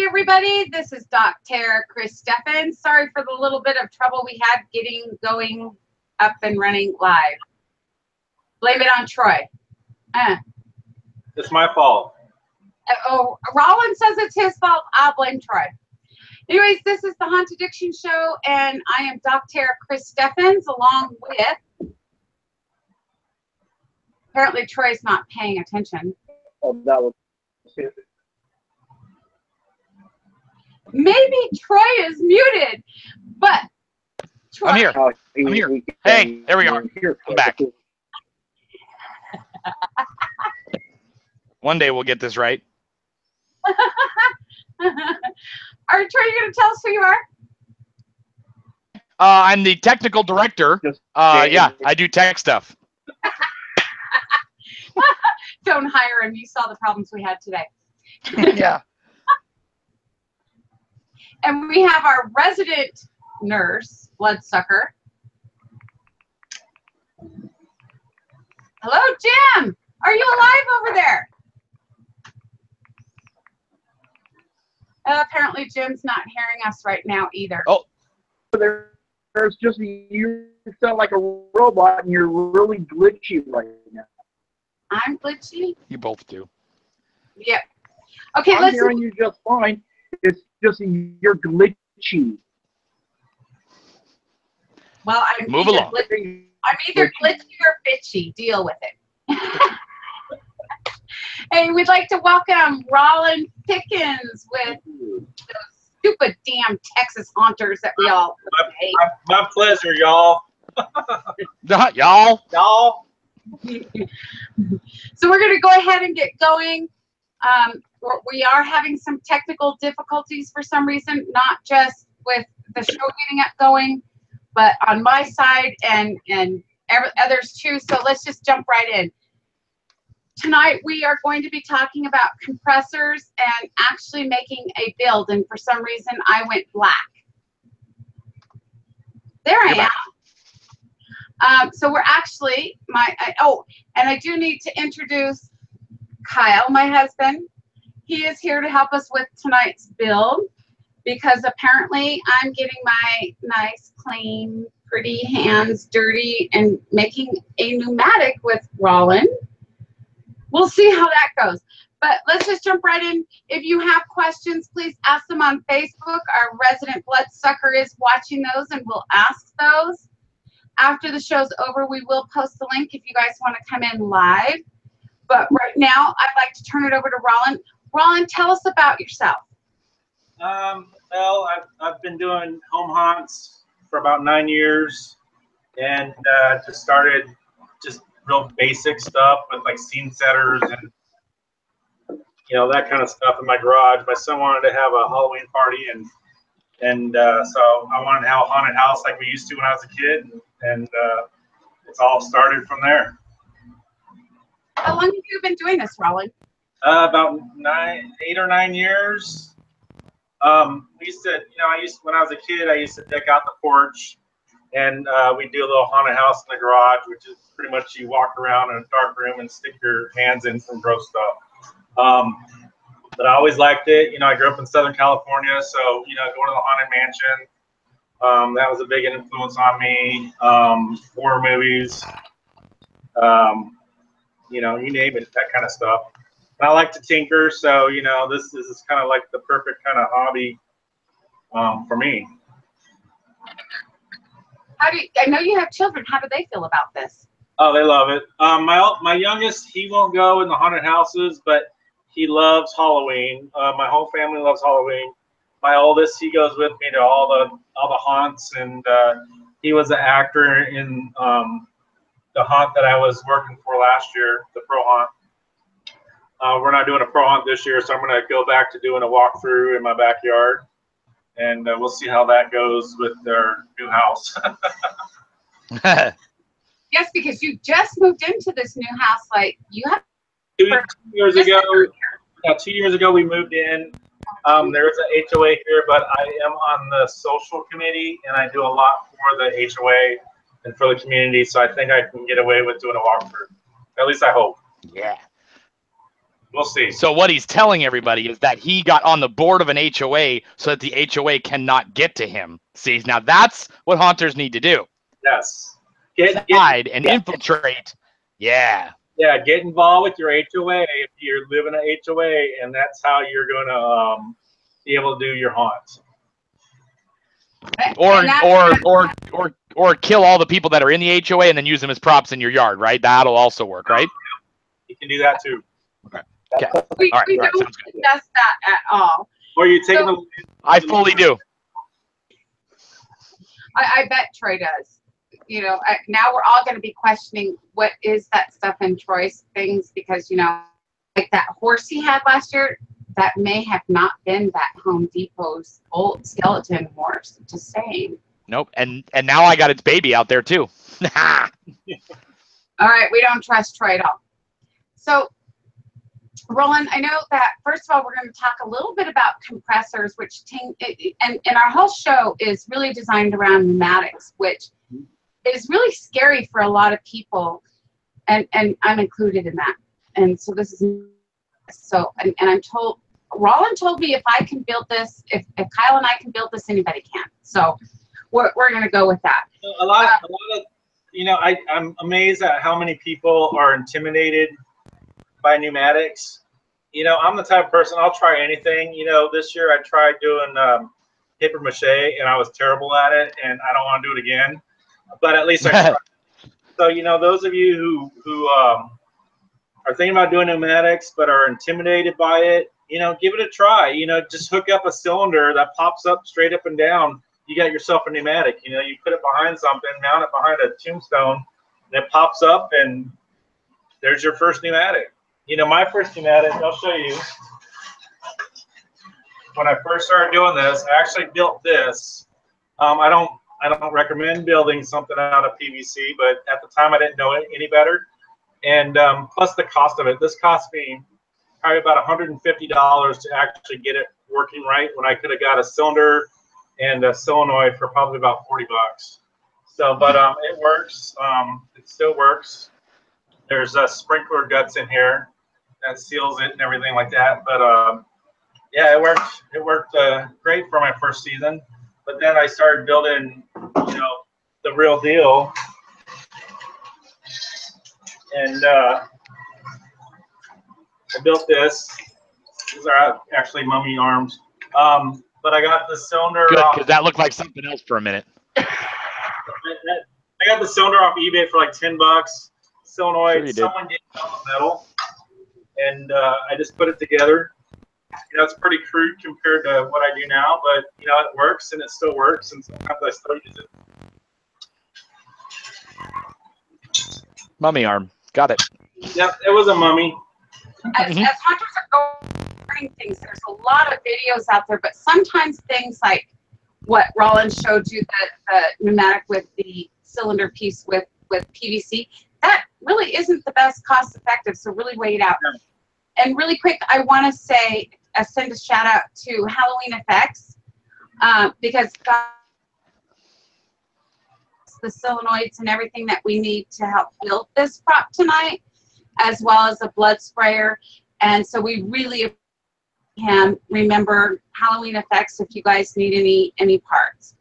everybody. This is Dr. Chris Steffens. Sorry for the little bit of trouble we had going up and running live. Blame it on Troy. It's my fault. Oh, Rolland says it's his fault. I'll blame Troy. Anyways, this is the Haunted Addiction Show, and I am Dr. Chris Steffens, along with... Apparently, Troy's not paying attention. Oh, that was... Maybe Troy is muted, but Troy... I'm here. I'm here. Hey, there we are. I'm back. One day we'll get this right. All right, Troy, you going to tell us who you are? I'm the technical director. Yeah, I do tech stuff. Don't hire him. You saw the problems we had today. Yeah. And we have our resident nurse, bloodsucker. Hello, Jim. Are you alive over there? Apparently, Jim's not hearing us right now either. Oh. There's just, you sound like a robot and you're really glitchy right now. I'm glitchy? You both do. Yep. Okay, I'm hearing you just fine. It's just you're glitchy. Well, Move along. I'm either glitchy or bitchy. Deal with it. Hey, we'd like to welcome Rolland Pickens with those stupid damn Texas haunters that we all hate. My pleasure, y'all. Y'all. Y'all. So we're going to go ahead and get going. We are having some technical difficulties for some reason, not just with the show getting up going, but on my side and others too. So let's just jump right in. Tonight we are going to be talking about compressors and actually making a build, and for some reason I went black. There I am. So we're actually, and I do need to introduce Kyle, my husband. He is here to help us with tonight's build because apparently I'm getting my nice, clean, pretty hands dirty and making a pneumatic with Rolland. We'll see how that goes. But let's just jump right in. If you have questions, please ask them on Facebook. Our resident bloodsucker is watching those and we'll ask those. After the show's over, we will post the link if you guys want to come in live. But right now, I'd like to turn it over to Rolland. Rolland, tell us about yourself. Well, I've been doing home haunts for about 9 years, and just started just real basic stuff with like scene setters and that kind of stuff in my garage. My son wanted to have a Halloween party, and so I wanted to have a haunted house like we used to when I was a kid, and it's all started from there. How long have you been doing this, Rolland? About 8 or 9 years. We used to, when I was a kid, I used to deck out the porch, and we do a little haunted house in the garage, which is pretty much you walk around in a dark room and stick your hands in some gross stuff. But I always liked it. I grew up in Southern California, so going to the Haunted Mansion, that was a big influence on me. Horror movies, you name it, that kind of stuff. And I like to tinker, so this is kind of like the perfect kind of hobby for me. I know you have children. How do they feel about this? Oh, they love it. My youngest, he won't go in the haunted houses, but he loves Halloween. My whole family loves Halloween. My oldest, he goes with me to all the haunts, and he was an actor in the haunt that I was working for last year, the pro haunt. We're not doing a pro hunt this year, so I'm going to go back to doing a walkthrough in my backyard, and we'll see how that goes with their new house. Yes, because you just moved into this new house. Like you have 2 years ago. Yeah, 2 years ago we moved in. There is an HOA here, but I am on the social committee, and I do a lot for the HOA and for the community. So I think I can get away with doing a walkthrough. At least I hope. Yeah. We'll see. So what he's telling everybody is that he got on the board of an HOA so that the HOA cannot get to him. See, now that's what haunters need to do. Yes. Hide and infiltrate. Yeah. Yeah, get involved with your HOA if you're living in an HOA, and that's how you're going to be able to do your haunts. Or kill all the people that are in the HOA and then use them as props in your yard, right? That'll also work, right? You can do that too. Okay. Okay. We All right. don't Sounds good. discuss that at all. Or you take them. I fully do. I bet Troy does. You know, now we're all going to be questioning what is that stuff in Troy's things, because, you know, like that horse he had last year, that may have not been that Home Depot's old skeleton horse. Just saying. Nope. And now I got its baby out there too. All right, we don't trust Troy at all. So, Rolland, I know that, first of all, we're going to talk a little bit about compressors, which, and our whole show is really designed around pneumatics, which is really scary for a lot of people, and I'm included in that. And so this is, so, and I'm told, Rolland told me if I can build this, if Kyle and I can build this, anybody can. So we're going to go with that. A lot of, you know, I'm amazed at how many people are intimidated by pneumatics. You know, I'm the type of person, I'll try anything. You know, this year I tried doing paper mache, and I was terrible at it, and I don't want to do it again. But at least I tried. So, you know, those of you who are thinking about doing pneumatics but are intimidated by it, you know, give it a try. You know, just hook up a cylinder that pops up straight up and down. You got yourself a pneumatic. You know, you put it behind something, mount it behind a tombstone, and it pops up, and there's your first pneumatic. You know, my first pneumatic, I'll show you. When I first started doing this, I actually built this. I don't recommend building something out of PVC, but at the time I didn't know it any better. And plus the cost of it. This cost me probably about $150 to actually get it working right, when I could have got a cylinder and a solenoid for probably about 40 bucks. So, but it works. It still works. There's sprinkler guts in here that seals it and everything like that. But yeah, it worked. It worked great for my first season. But then I started building, you know, the real deal. And I built this. These are actually mummy arms. But I got the cylinder. Good, because that looked like something else for a minute. I got the cylinder off eBay for like 10 bucks. Solenoid. Sure, someone gave me all the metal, and I just put it together. You know, it's pretty crude compared to what I do now, but you know, it works, and it still works, and sometimes I still use it. Mummy arm. Got it. Yep, it was a mummy. As hunters are learning things, there's a lot of videos out there, but sometimes things like what Rolland showed you, the pneumatic with the cylinder piece with PVC, that really isn't the best cost effective, so really weigh it out. Yeah. And really quick, I want to say, send a shout out to Halloween Effects, because the solenoids and everything that we need to help build this prop tonight, as well as a blood sprayer. And so we really can remember Halloween Effects if you guys need any parts.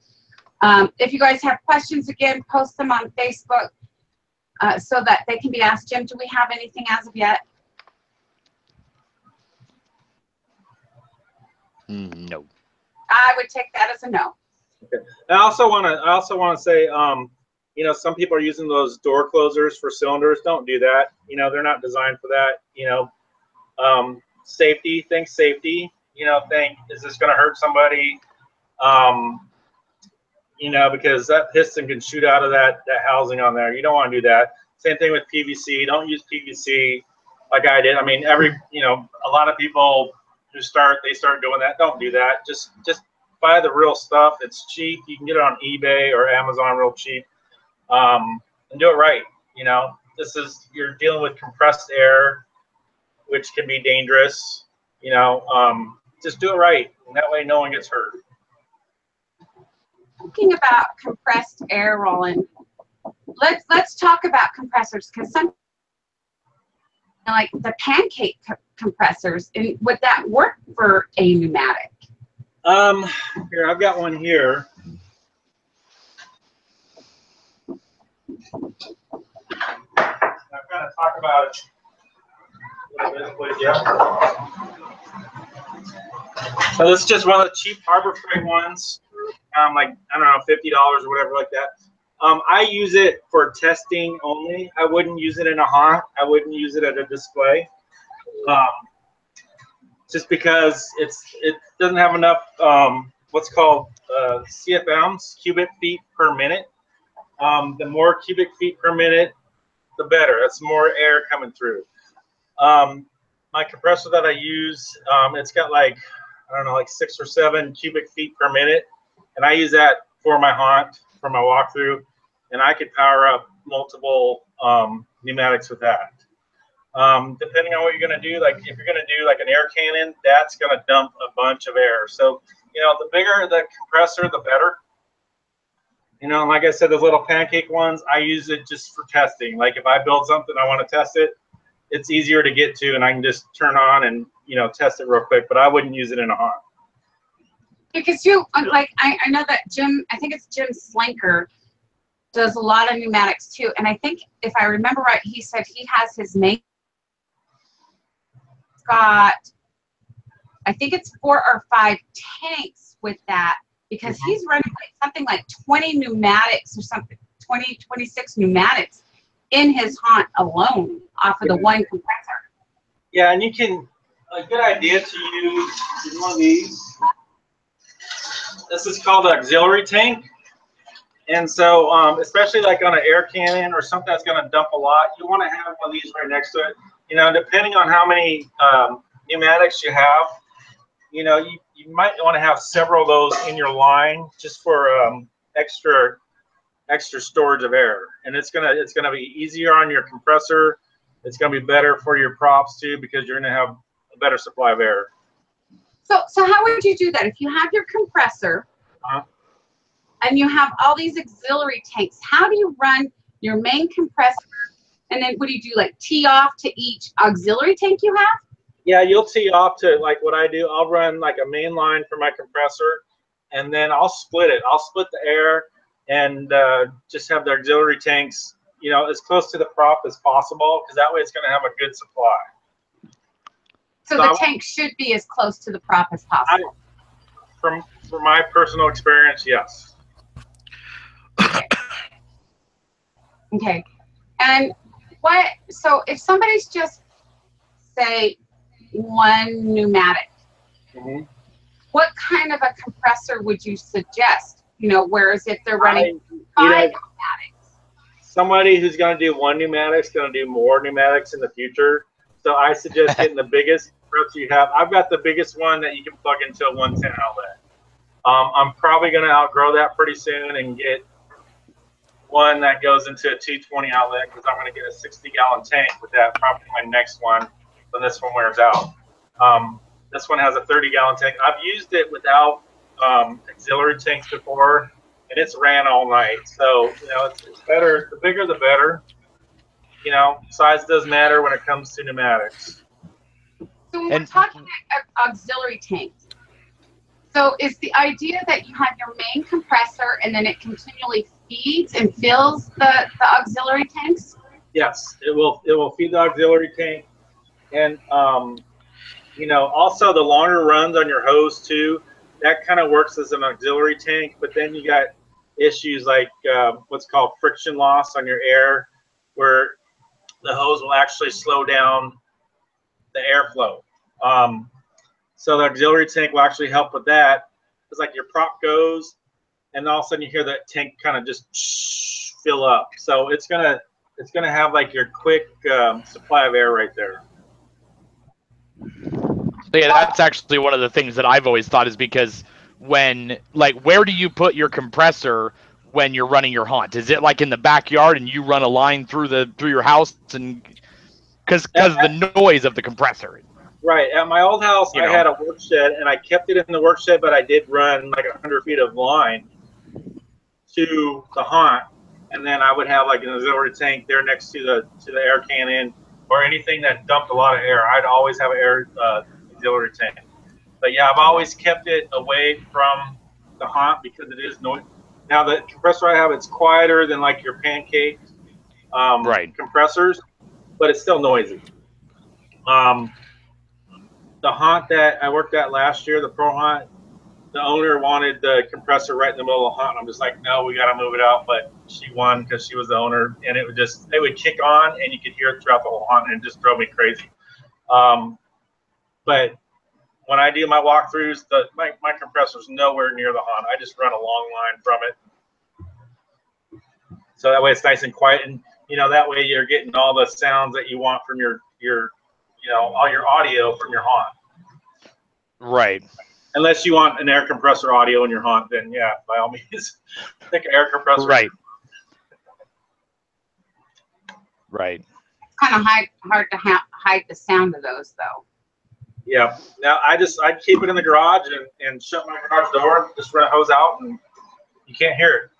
If you guys have questions, again, post them on Facebook so that they can be asked. Jim, do we have anything as of yet? No. I would take that as a no. Okay. I also want to say, you know, some people are using those door closers for cylinders. Don't do that. You know, they're not designed for that. You know, safety. Think safety. You know, think, is this going to hurt somebody? You know, because that piston can shoot out of that housing on there. You don't want to do that. Same thing with PVC. Don't use PVC like I did. I mean, you know, a lot of people who start doing that. Don't do that. Just buy the real stuff. It's cheap. You can get it on eBay or Amazon real cheap. And do it right. You know, you're dealing with compressed air, which can be dangerous. You know, just do it right, and that way no one gets hurt. Thinking about compressed air, Rolland, let's talk about compressors, because some like the pancake compressors, and would that work for a pneumatic? Here, I've got one here. I've got to talk about it a little bit, please. Yeah. So this is just one of the cheap Harbor Freight ones. Like, I don't know, $50 or whatever like that. I use it for testing only. I wouldn't use it in a haunt. I wouldn't use it at a display. Just because it doesn't have enough what's called CFMs, cubic feet per minute. The more cubic feet per minute, the better. That's more air coming through. My compressor that I use, it's got like, I don't know, like 6 or 7 cubic feet per minute. And I use that for my haunt, for my walkthrough. And I could power up multiple pneumatics with that. Depending on what you're going to do, like if you're going to do like an air cannon, that's going to dump a bunch of air. So, you know, the bigger the compressor, the better. You know, like I said, the little pancake ones, I use it just for testing. Like if I build something, I want to test it, it's easier to get to, and I can just turn on and, you know, test it real quick. But I wouldn't use it in a haunt. Because you, like, I know that Jim, I think it's Jim Slinker, does a lot of pneumatics too. And I think, if I remember right, he said he has his main got, I think it's 4 or 5 tanks with that, because he's running like something like 20 pneumatics or something, 26 pneumatics in his haunt alone off of the one compressor. Yeah, and you can, a good idea to use is one of these. This is called an auxiliary tank. And so, especially like on an air cannon or something that's going to dump a lot, you want to have one of these right next to it. You know, depending on how many pneumatics you have, you know, you might want to have several of those in your line just for extra storage of air. And it's gonna be easier on your compressor. It's gonna be better for your props too, because you're gonna have a better supply of air. So how would you do that if you have your compressor and you have all these auxiliary tanks? How do you run your main compressor, and then what do you do, like tee off to each auxiliary tank you have? Yeah, you'll tee off to, like what I do. I'll run like a main line for my compressor, and then I'll split it. I'll split the air and just have the auxiliary tanks, you know, as close to the prop as possible, because that way it's going to have a good supply. So the tank should be as close to the prop as possible. From my personal experience, yes. Okay. And what? So if somebody's just, say, one pneumatic, what kind of a compressor would you suggest? You know, whereas if they're running 5 pneumatics. Somebody who's going to do one pneumatic is going to do more pneumatics in the future. So I suggest getting the biggest compressor you have. I've got the biggest one that you can plug into a 110 outlet. I'm probably going to outgrow that pretty soon and get one that goes into a 220 outlet, because I'm going to get a 60-gallon tank with that, probably my next one when this one wears out. This one has a 30-gallon tank. I've used it without auxiliary tanks before, and it's ran all night. So, you know, it's better. The bigger, the better. You know, size does matter when it comes to pneumatics. So when we're talking auxiliary tanks, so is the idea that you have your main compressor and then it continually feeds and fills the auxiliary tanks? Yes, it will feed the auxiliary tank. And, you know, also the longer runs on your hose too, that kind of works as an auxiliary tank. But then you got issues like what's called friction loss on your air, where the hose will actually slow down the airflow. So the auxiliary tank will actually help with that. It's like your prop goes, and all of a sudden you hear that tank kind of just fill up. So it's gonna have like your quick supply of air right there. So yeah, that's actually one of the things that I've always thought, is because when, like, where do you put your compressor when you're running your haunt? Is it like in the backyard and you run a line through your house, and because the noise of the compressor? Right. At my old house, I had a work shed, and I kept it in the work shed, but I did run like 100 feet of line to the haunt, and then I would have like an auxiliary tank there next to the air cannon, or anything that dumped a lot of air. I'd always have an air auxiliary tank. But yeah, I've always kept it away from the haunt because it is noisy. Now the compressor I have, it's quieter than like your pancake compressors, but it's still noisy. The haunt that I worked at last year, the Pro Haunt, the owner wanted the compressor right in the middle of the haunt. I'm just like, no, we got to move it out. But she won because she was the owner, and it would kick on, and you could hear it throughout the whole haunt, and it just drove me crazy. But when I do my walkthroughs, my compressor's nowhere near the haunt. I just run a long line from it, so that way it's nice and quiet, and that way you're getting all the sounds that you want from your all your audio from your haunt. Right. Unless you want an air compressor audio in your haunt, then yeah, by all means, take an air compressor. Right. Right. It's kind of hard to hide the sound of those, though. Yeah. Now I keep it in the garage and shut my garage door, just run a hose out, and you can't hear it.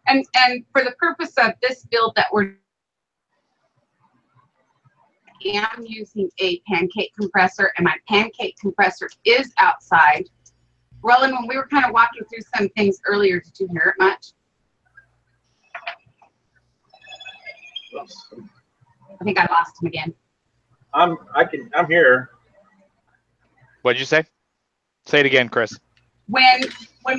And for the purpose of this build that I'm using a pancake compressor, and my pancake compressor is outside. Rolland, when we were kind of walking through some things earlier, did you hear it much? Oops. I think I lost him again. I'm here. What'd you say? Say it again, Chris. When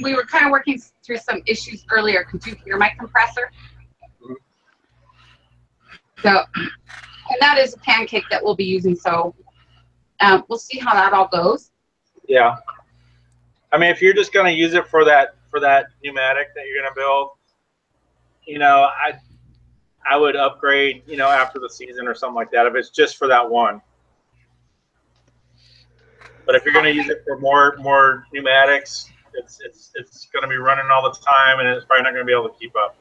we were kind of working through some issues earlier, could you hear my compressor? So, and that is a pancake that we'll be using. So we'll see how that all goes. Yeah. I mean, if you're just going to use it for that pneumatic that you're going to build, I would upgrade, after the season or something like that, if it's just for that one. But if you're going to use it for more pneumatics, it's going to be running all the time, and it's probably not going to be able to keep up.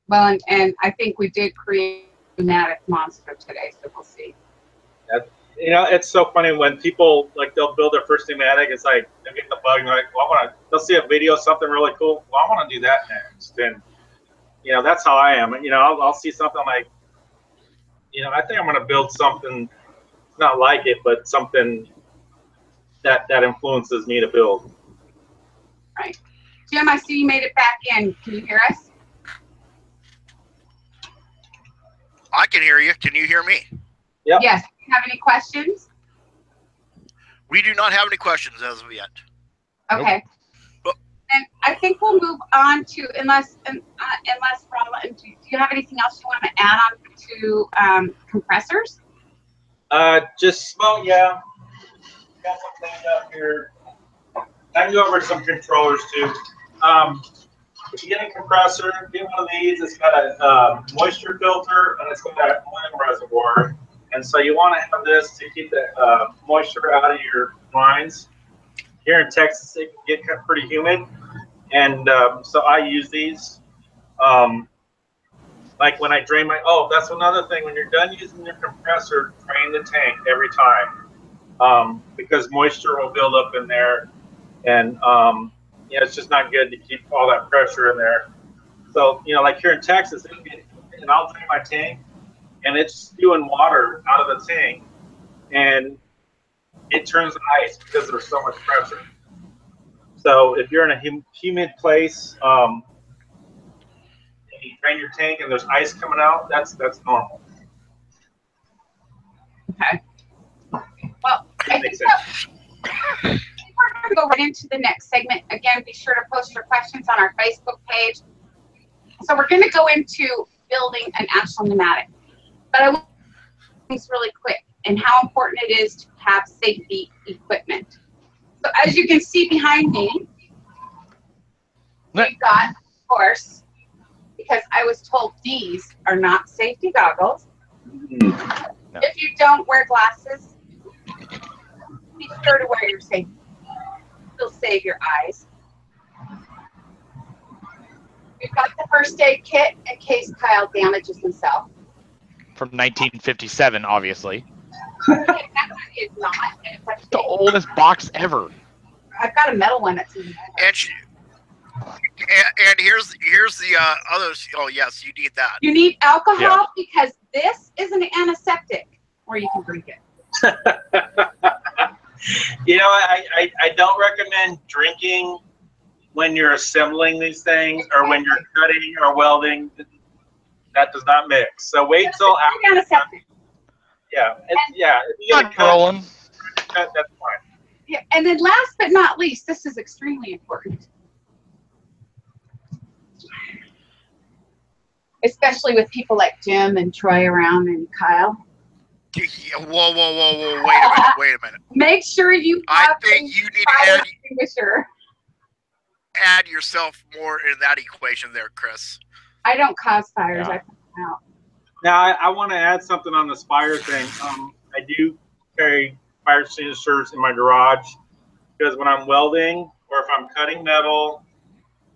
Well, and I think we did create a pneumatic monster today, so we'll see. It's so funny when people they'll build their first pneumatic. It's like they'll get the bug, and they're like, well, they'll see a video of something really cool. Well, I want to do that next, and that's how I am. I'll see something like, I think I'm going to build something, not like it, but something that influences me to build. Right. Jim, I see you made it back in. Can you hear us? I can hear you. Can you hear me? Yep. Yes. Do you have any questions? We do not have any questions as of yet. Okay. Nope. And I think we'll move on to, unless Rolland, do you have anything else you want to add on to compressors? Yeah. Got some things up here. I can go over some controllers too. If you get a compressor, get one of these. It's got a moisture filter, and it's got a flame reservoir. And so you want to have this to keep the moisture out of your lines. Here in Texas, it can get pretty humid, and so I use these. Like when I drain that's another thing. When you're done using your compressor, drain the tank every time, because moisture will build up in there, and it's just not good to keep all that pressure in there. So like here in Texas, and I'll drain my tank, and it's spewing water out of the tank, and it turns to ice because there's so much pressure. So if you're in a humid place, and you drain your tank and there's ice coming out, that's normal. Okay. Well, I think we're going to go right into the next segment. Again, be sure to post your questions on our Facebook page. So we're going to go into building an actual pneumatic. But I want to things really quick and how important it is to have safety equipment. So as you can see behind me, we've got, of course, because I was told these are not safety goggles. No. If you don't wear glasses, be sure to wear your safety. It'll save your eyes. We've got the first aid kit in case Kyle damages himself. From 1957, obviously. That is not. The oldest box ever. I've got a metal one that's even better. And here's the others. Oh yes, you need that. You need alcohol Yeah. because this is an antiseptic, or you can drink it. You know, I don't recommend drinking when you're assembling these things or when you're cutting or welding. That does not mix. So wait till It's after. an antiseptic. Yeah, yeah. If you get a cut, Rolling. that's fine. Yeah. And then last but not least, this is extremely important. Especially with people like Jim and Troy around and Kyle. Whoa! Wait a minute. Make sure you I have think a you need fire to extinguisher. add yourself more in that equation there, Chris. I don't cause fires. Yeah. I put them out. Now I want to add something on the fire thing. I do carry fire extinguishers in my garage because when I'm welding or if I'm cutting metal,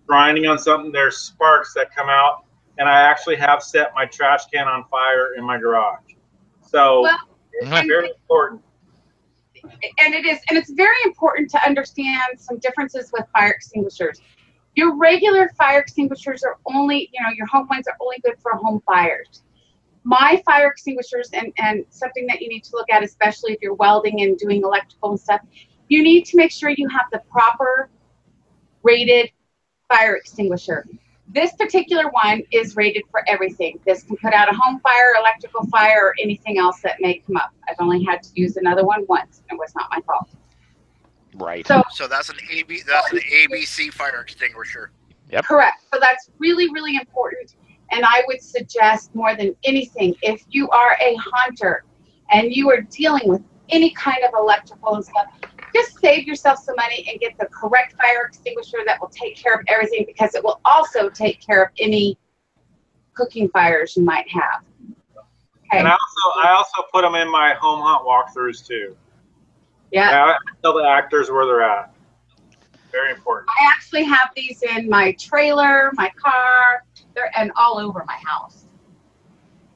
grinding on something, there's sparks that come out, and I actually have set my trash can on fire in my garage. So Well, it's very important. And it's very important to understand some differences with fire extinguishers. Your regular fire extinguishers are only, your home ones are only good for home fires. My fire extinguishers, and something that you need to look at, especially if you're welding and doing electrical and stuff, you need to make sure you have the proper rated fire extinguisher. This particular one is rated for everything. This can put out a home fire, electrical fire, or anything else that may come up. I've only had to use another one once, and it was not my fault. Right. So that's an ABC fire extinguisher. Yep. Correct. So that's really, really important. And I would suggest more than anything, if you are a hunter and you are dealing with any kind of electrical and stuff, just save yourself some money and get the correct fire extinguisher that will take care of everything, because it will also take care of any cooking fires you might have. Okay. And I also put them in my home hunt walkthroughs too. Yeah. I tell the actors where they're at. Very important. I actually have these in my trailer, my car, and all over my house.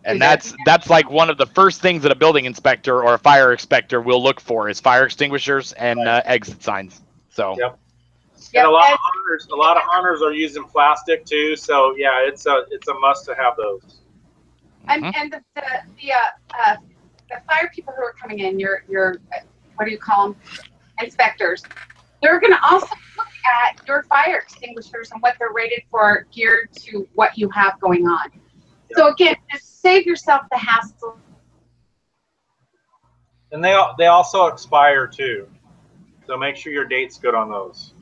And that's like one of the first things that a building inspector or a fire inspector will look for is fire extinguishers and exit signs. So. Yep. And a lot of hunters are using plastic too. So yeah, it's a must to have those. And the fire people who are coming in, your what do you call them? Inspectors. They're going to also look at your fire extinguishers and what they're rated for, geared to what you have going on. Yep. So again, just save yourself the hassle. And they also expire too. So make sure your date's good on those.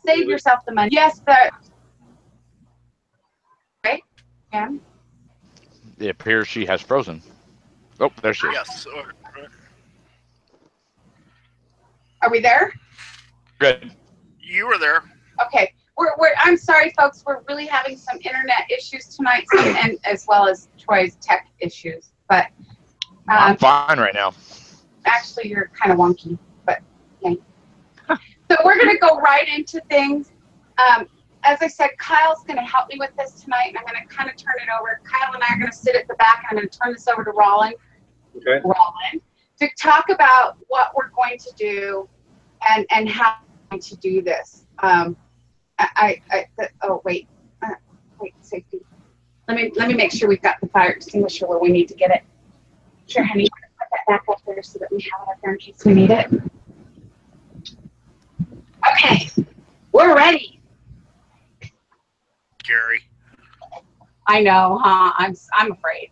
Save yourself the money. Yes, right? Yeah. It appears she has frozen. Oh, there she is. Yes. Are we there? Good. You were there. Okay. I'm sorry, folks. We're really having some internet issues tonight, and as well as Troy's tech issues. But I'm fine right now. Actually, you're kind of wonky, but okay. So we're going to go right into things. As I said, Kyle's going to help me with this tonight, and I'm going to kind of turn it over. Kyle and I are going to sit at the back, and I'm going to turn this over to Rolland. Okay. Rolland, to talk about what we're going to do and how we're going to do this. Wait, safety. Let me make sure we've got the fire extinguisher where we need to get it. Sure, honey. Put that back up there so that we have it up there in case we need it. Okay, we're ready. Gary. I know, huh? I'm afraid.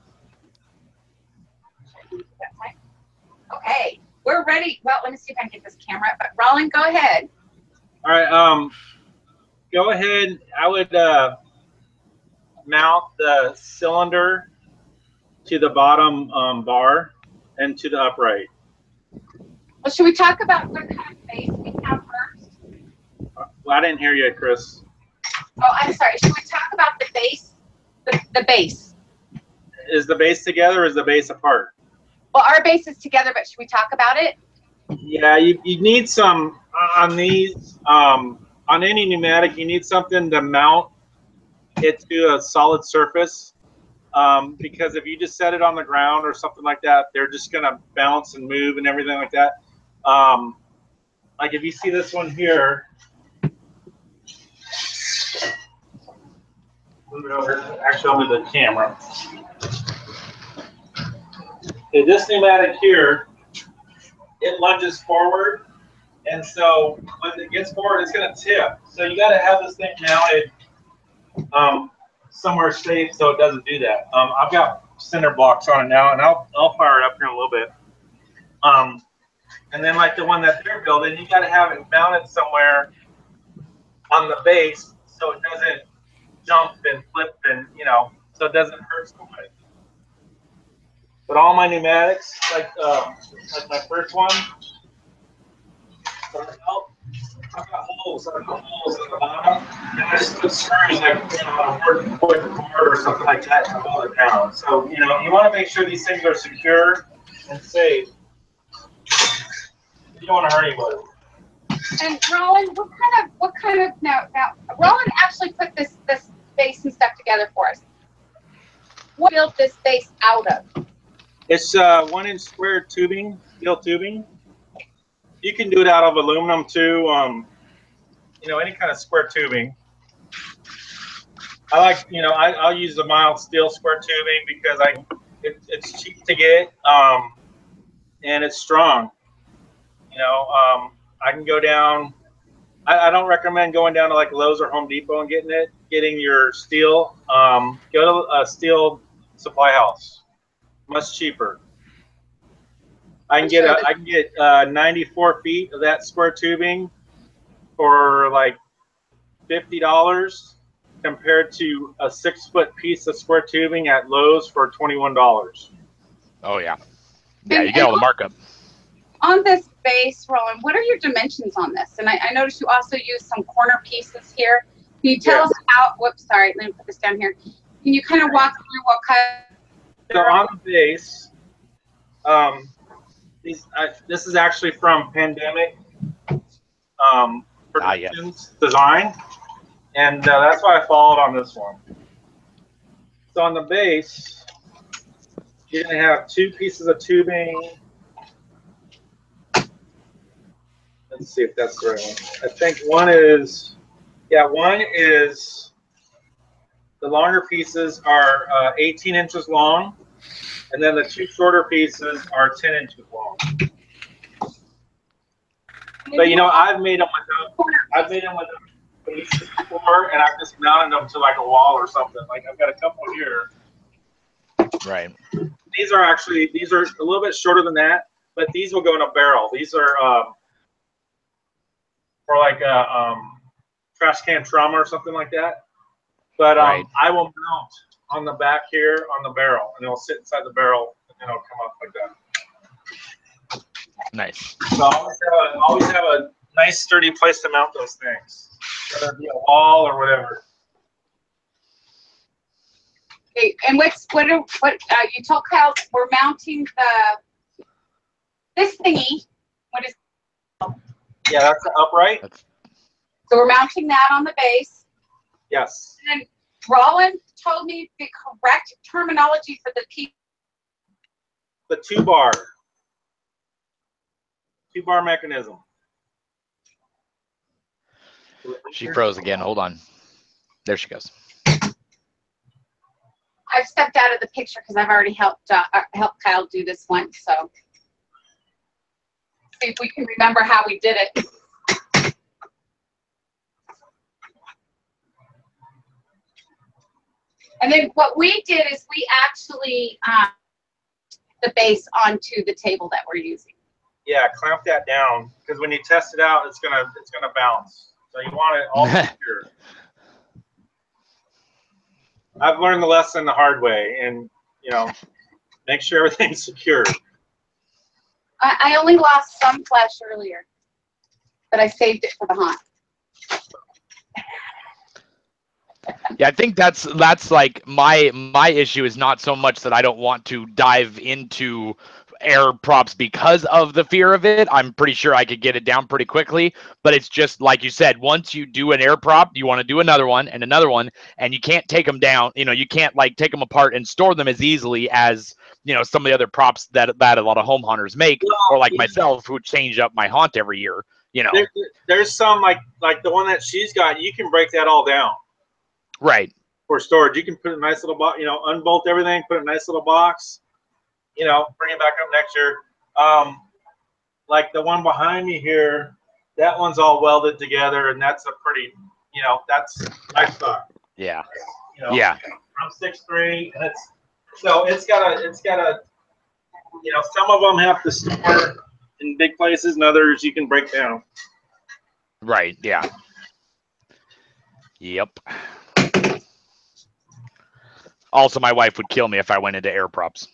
Okay, we're ready. Well, let me see if I can get this camera up. But Rolland, go ahead. All right. Go ahead. I would mount the cylinder to the bottom bar and to the upright. Well, should we talk about what kind of base we have first? Well, I didn't hear you, Chris. Oh, I'm sorry. Should we talk about the base? The base. Is the base together or is the base apart? Well, our base is together, but should we talk about it? Yeah, you need some on these. On any pneumatic, you need something to mount it to a solid surface. Because if you just set it on the ground or something like that, they're just going to bounce and move and everything like that. Like if you see this one here, move it over. Actually, over the camera. Okay, this pneumatic here, it lunges forward, and so when it gets forward, it's going to tip. So you got to have this thing mounted somewhere safe so it doesn't do that. I've got cinder blocks on it now, and I'll fire it up here in a little bit. And then like the one that they're building, you got to have it mounted somewhere on the base so it doesn't jump and flip and, you know, so it doesn't hurt somebody. But all my pneumatics, like my first one, I've got holes at the bottom, and I just put screws like, you know, on a cord or something like that to hold it down. So, you know, you want to make sure these things are secure and safe. You don't want to hurt anybody. And Rolland, what kind of now Rolland actually put this base and stuff together for us. What built this base out of? It's 1-inch square tubing, steel tubing. You can do it out of aluminum too. You know, any kind of square tubing. I like, you know, I'll use the mild steel square tubing because it's cheap to get and it's strong. You know, I can go down. I don't recommend going down to like Lowe's or Home Depot and getting your steel. Go to a steel supply house. Much cheaper. I can get 94 feet of that square tubing for like $50 compared to a 6-foot piece of square tubing at Lowe's for $21. Oh yeah, yeah, you get all the markup. On this base, Rolland, what are your dimensions on this? And I noticed you also use some corner pieces here. Can you tell us how? Whoops, sorry. Let me put this down here. Can you kind of walk through what kind of? So on the base, this is actually from Pandemic Productions Design, and that's why I followed on this one. So on the base, you're going to have 2 pieces of tubing. Let's see if that's the right one. I think one is the longer pieces are 18 inches long, and then the 2 shorter pieces are 10 inches long. But you know, I've made them with a base before, and I've just mounted them to like a wall or something. Like I've got a couple here. Right. These are a little bit shorter than that, but these will go in a barrel. These are for like a trash can trauma or something like that. But right. I will mount on the back here on the barrel, and it'll sit inside the barrel, and then it'll come up like that. Nice. So I always have a nice sturdy place to mount those things, whether it be a wall or whatever. Okay, and what you told Kyle we're mounting this thingy. What is? Yeah, that's the upright. So we're mounting that on the base. Yes. And Rolland told me the correct terminology for the P. The 2-bar. 2-bar mechanism. She froze again. Hold on. There she goes. I've stepped out of the picture because I've already helped Kyle do this one. So see if we can remember how we did it. And then what we did is we actually the base onto the table that we're using. Yeah, clamp that down because when you test it out, it's gonna bounce. So you want it all secure. I've learned the lesson the hard way, and you know, make sure everything's secure. I only lost some flesh earlier, but I saved it for the haunt. Yeah, I think that's like my issue is not so much that I don't want to dive into air props because of the fear of it. I'm pretty sure I could get it down pretty quickly, but it's just like you said, once you do an air prop, you want to do another one, and you can't take them down. You know, you can't like take them apart and store them as easily as, you know, some of the other props that a lot of home hunters make, or like myself who change up my haunt every year. You know, there's some like the one that she's got. You can break that all down. Right. for storage. You can put a nice little box, you know, unbolt everything, put a nice little box, you know, bring it back up next year. Like the one behind me here, that one's all welded together, and that's a pretty, you know, that's nice stuff. Yeah. You know, Yeah. I'm 6'3", and it's got a, you know, some of them have to store in big places, and others you can break down. Right. Yeah. Yep. Also, my wife would kill me if I went into air props.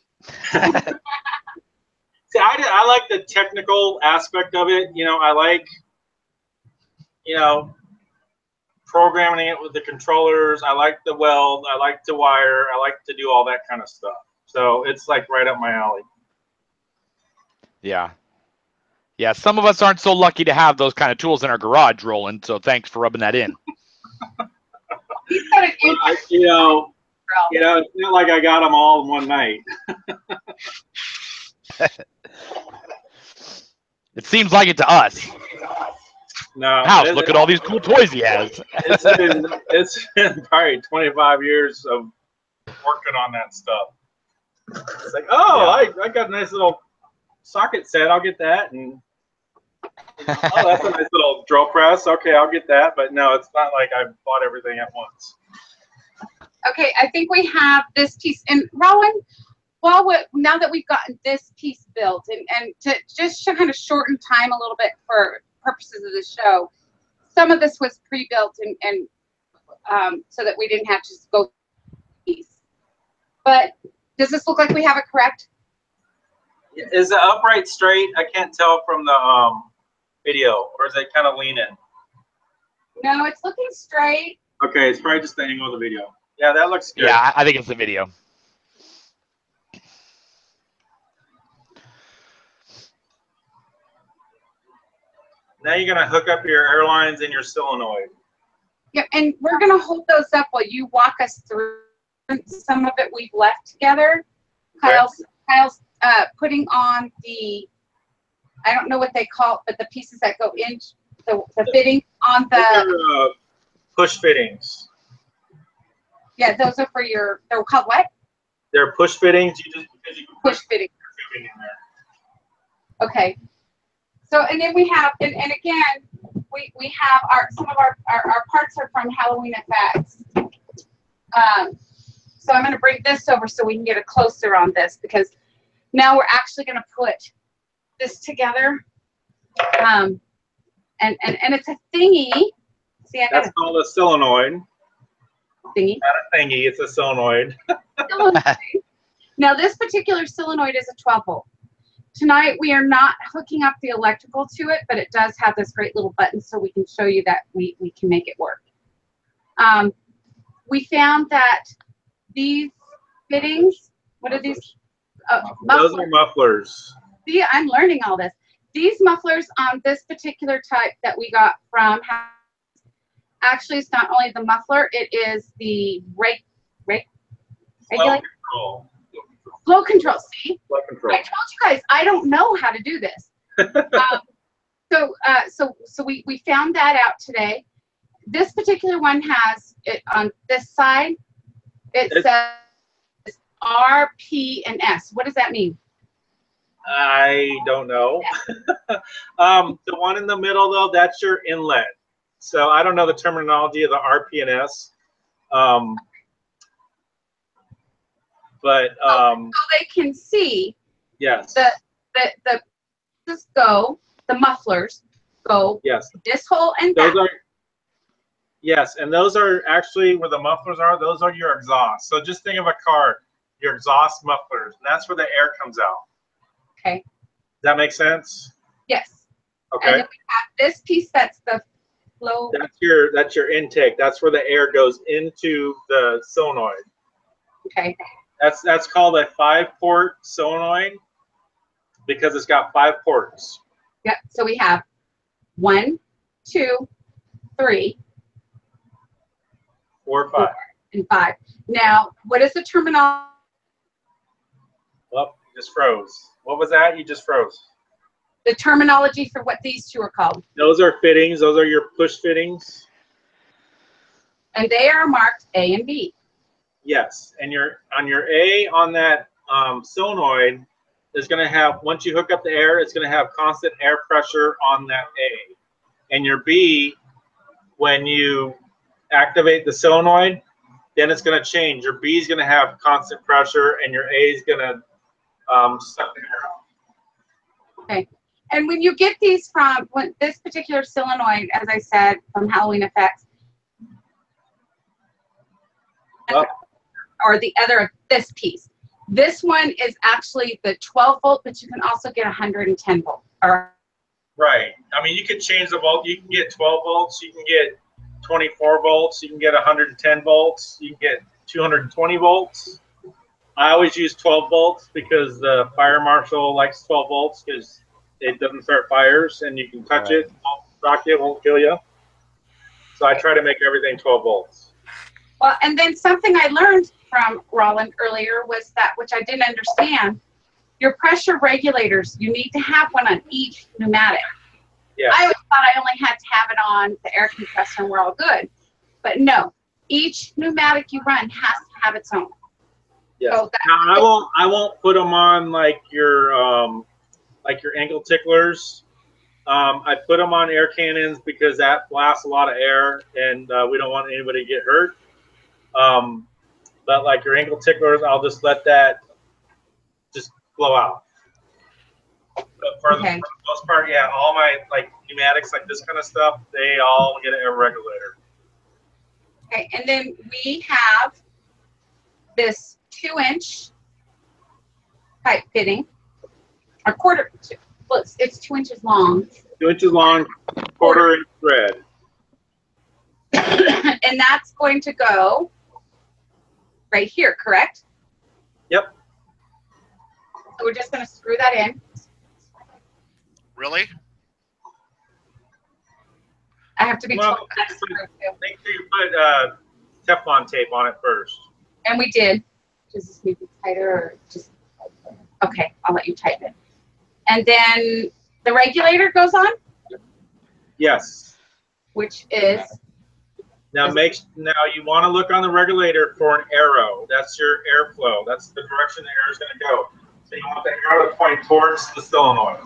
See, I like the technical aspect of it. You know, I like, you know, programming it with the controllers. I like the weld. I like to wire. I like to do all that kind of stuff. So it's like right up my alley. Yeah. Yeah. Some of us aren't so lucky to have those kind of tools in our garage, Rolland. So thanks for rubbing that in. He's got an You know, it's not like I got them all in one night. It seems like it to us. No. House, look at all these cool toys he has. It's been probably 25 years of working on that stuff. It's like, oh, yeah. I got a nice little socket set. I'll get that. And oh, that's a nice little drill press. Okay, I'll get that. But no, it's not like I bought everything at once. Okay, I think we have this piece. And Rolland, now that we've gotten this piece built, and to just kind of shorten time a little bit for purposes of the show, some of this was pre-built and so that we didn't have to just go piece. But does this look like we have it correct? Is the upright straight? I can't tell from the video, or is it kind of leaning? No, it's looking straight. Okay, it's probably just the angle of the video. Yeah, that looks good. Yeah, I think it's the video. Now you're going to hook up your airlines and your solenoid. Yeah, and we're going to hold those up while you walk us through some of it we've left together. Okay. Kyle's putting on the, I don't know what they call it, but the pieces that go in, the fitting on the... push fittings. Yeah, those are for your, they're called what? They're push fittings. You can push fittings. In there. Okay. So, and then we have, and again, we have some of our parts are from Halloween Effects. So I'm going to bring this over so we can get a closer on this, because now we're actually going to put this together. And it's a thingy. See, that's called a solenoid. Thingy. Not a thingy, it's a solenoid. Now this particular solenoid is a 12 volt. Tonight we are not hooking up the electrical to it, but it does have this great little button so we can show you that we can make it work. We found that these fittings, what are these? Those are mufflers. See, I'm learning all this. These mufflers on this particular type that we got from, actually it's not only the muffler, it is the Flow control. Flow control, see? Flow control. I told you guys, I don't know how to do this. So we found that out today. This particular one has it on this side. It says R, P, and S. What does that mean? I don't know. The one in the middle, though, that's your inlet. So I don't know the terminology of the R, P, and S. But so they can see. Yes. The mufflers go. Yes. This hole and those that. Are. Yes, and those are actually where the mufflers are. Those are your exhaust. So just think of a car, your exhaust mufflers, and that's where the air comes out. Okay. Does that make sense? Yes. Okay. And then we have this piece that's the flow. That's your intake. That's where the air goes into the solenoid. Okay. That's called a 5-port solenoid because it's got 5 ports. Yep. So we have 1, 2, 3, 4, 5. 4, and 5. Now, what is the terminology? Well, you just froze. What was that? You just froze. The terminology for what these two are called. Those are fittings. Those are your push fittings. And they are marked A and B. Yes, and on your A on that solenoid is going to have, once you hook up the air, it's going to have constant air pressure on that A. And your B, when you activate the solenoid, then it's going to change. Your B is going to have constant pressure, and your A is going to suck the air out. Okay. And when you get these from this particular solenoid, as I said, from Halloween Effects, or the other, this piece. This one is actually the 12 volt, but you can also get 110 volt. Right. I mean, you can change the volt. You can get 12 volts. You can get 24 volts. You can get 110 volts. You can get 220 volts. I always use 12 volts because the fire marshal likes 12 volts because it doesn't start fires and you can touch it, won't rock it, won't kill you. So I try to make everything 12 volts. Well, and then something I learned from Rolland earlier was that, which I didn't understand, your pressure regulators, you need to have one on each pneumatic. Yes. I always thought I only had to have it on the air compressor and we're all good. But no, each pneumatic you run has to have its own. Yes. So now, I won't put them on like your ankle ticklers. I put them on air cannons because that blasts a lot of air and we don't want anybody to get hurt. But like your ankle ticklers, I'll just let that just blow out. But for the most part, yeah, all my like pneumatics, like this kind of stuff, they all get an air regulator. Okay, and then we have this 2-inch pipe fitting, a quarter. Well, it's 2 inches long. 2 inches long, quarter-inch thread. And that's going to go right here, correct? Yep. So we're just going to screw that in. Really? I have to be told that to screw too. Make sure you put Teflon tape on it first. And we did. Does this need to be tighter or just? Okay, I'll let you tighten it. And then the regulator goes on? Yes. Which is? Now you want to look on the regulator for an arrow. That's your airflow. That's the direction the air is going to go. So you want the arrow to point towards the solenoid.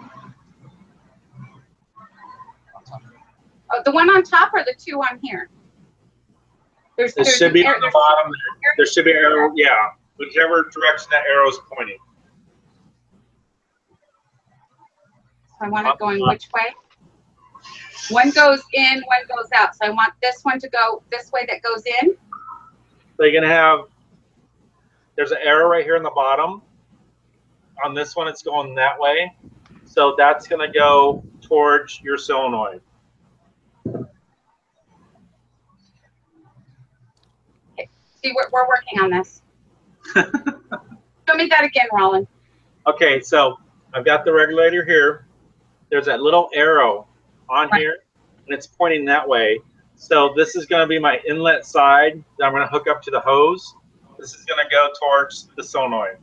Oh, the one on top or the two on here? There should be on the bottom. There should be an arrow. Yeah, whichever direction that arrow is pointing. So I want it going which way? One goes in, one goes out. So I want this one to go this way that goes in. So you're going to have, there's an arrow right here in the bottom. On this one, it's going that way. So that's going to go towards your solenoid. Okay. See, we're working on this. Show me that again, Rolland. Okay, so I've got the regulator here. There's that little arrow on here, and it's pointing that way. So this is going to be my inlet side that I'm going to hook up to the hose. This is going to go towards the solenoid.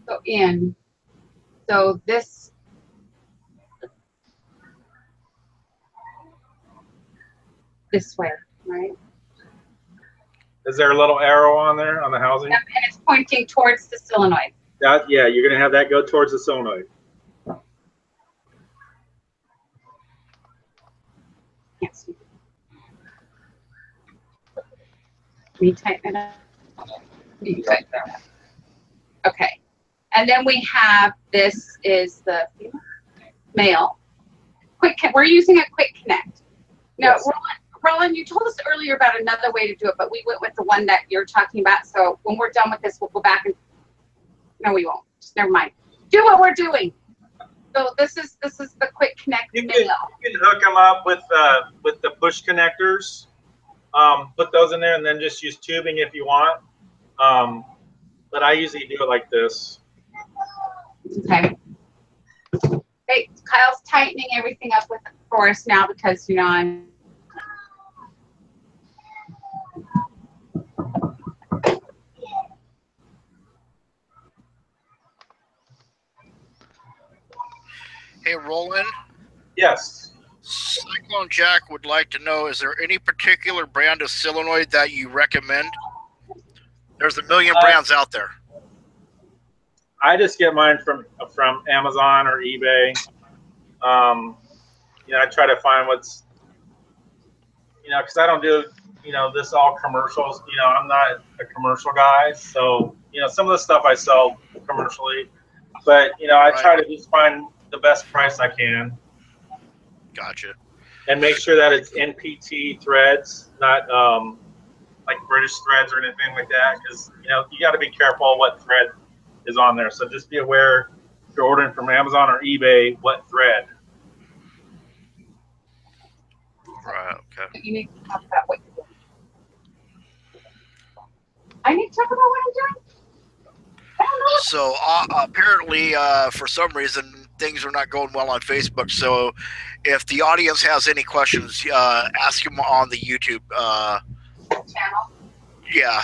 So in. So this. This way, right? Is there a little arrow on there on the housing? Yep, and it's pointing towards the solenoid. Yeah, you're going to have that go towards the solenoid. Yes. Retighten it up. Retighten it up. Okay. And then we have, this is the male. We're using a quick connect. Now, Yes. Rolland, you told us earlier about another way to do it, but we went with the one that you're talking about. So when we're done with this, we'll go back and, no, we won't. Just never mind. Do what we're doing. So this is the quick connect. You can hook them up with the push connectors. Put those in there and then just use tubing if you want. But I usually do it like this. Okay. Hey, Kyle's tightening everything up for us now because, you know, I'm. Hey, Rolland. Yes. Cyclone Jack would like to know, is there any particular brand of solenoid that you recommend? There's a million brands out there. I just get mine from Amazon or eBay. I try to find what's, because I don't do, this all commercials. I'm not a commercial guy, so some of the stuff I sell commercially, but I try to just find the best price I can. Gotcha. And make sure that it's NPT threads, not like British threads or anything like that, because you got to be careful what thread is on there. So just be aware if you're ordering from Amazon or eBay, what thread. Right. Okay. You need to talk about what you're doing. I need to talk about what I'm doing. I don't know. So apparently, for some reason, things are not going well on Facebook. So if the audience has any questions, ask them on the YouTube Channel. Yeah,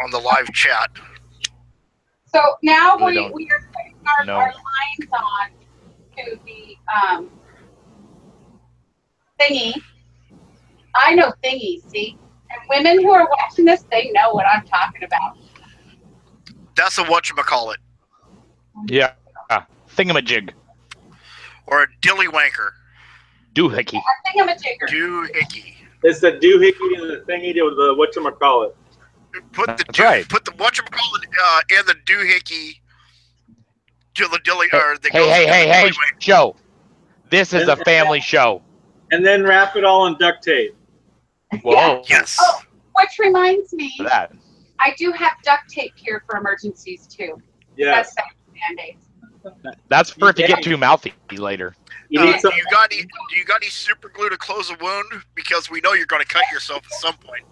on the live chat. So now Really we are putting our lines on to the thingy. I know thingy, see? And women who are watching this, they know what I'm talking about. That's a whatchamacallit. Yeah. Thingamajig. Or a dillywanker. Doohickey. A thingamajigger. Doohickey. It's the doohickey and the thingy to the whatchamacallit. Put the That's right. Put the whatchamacallit and the doohickey to the dilly or the Hey, show. This is a family show. And then wrap it all in duct tape. Whoa. Yes. Oh, which reminds me, That. I do have duct tape here for emergencies too. Yes. That's Band-Aids. That's for it to get too mouthy later. You need some. Do you got any super glue to close a wound? Because we know you're going to cut yourself at some point.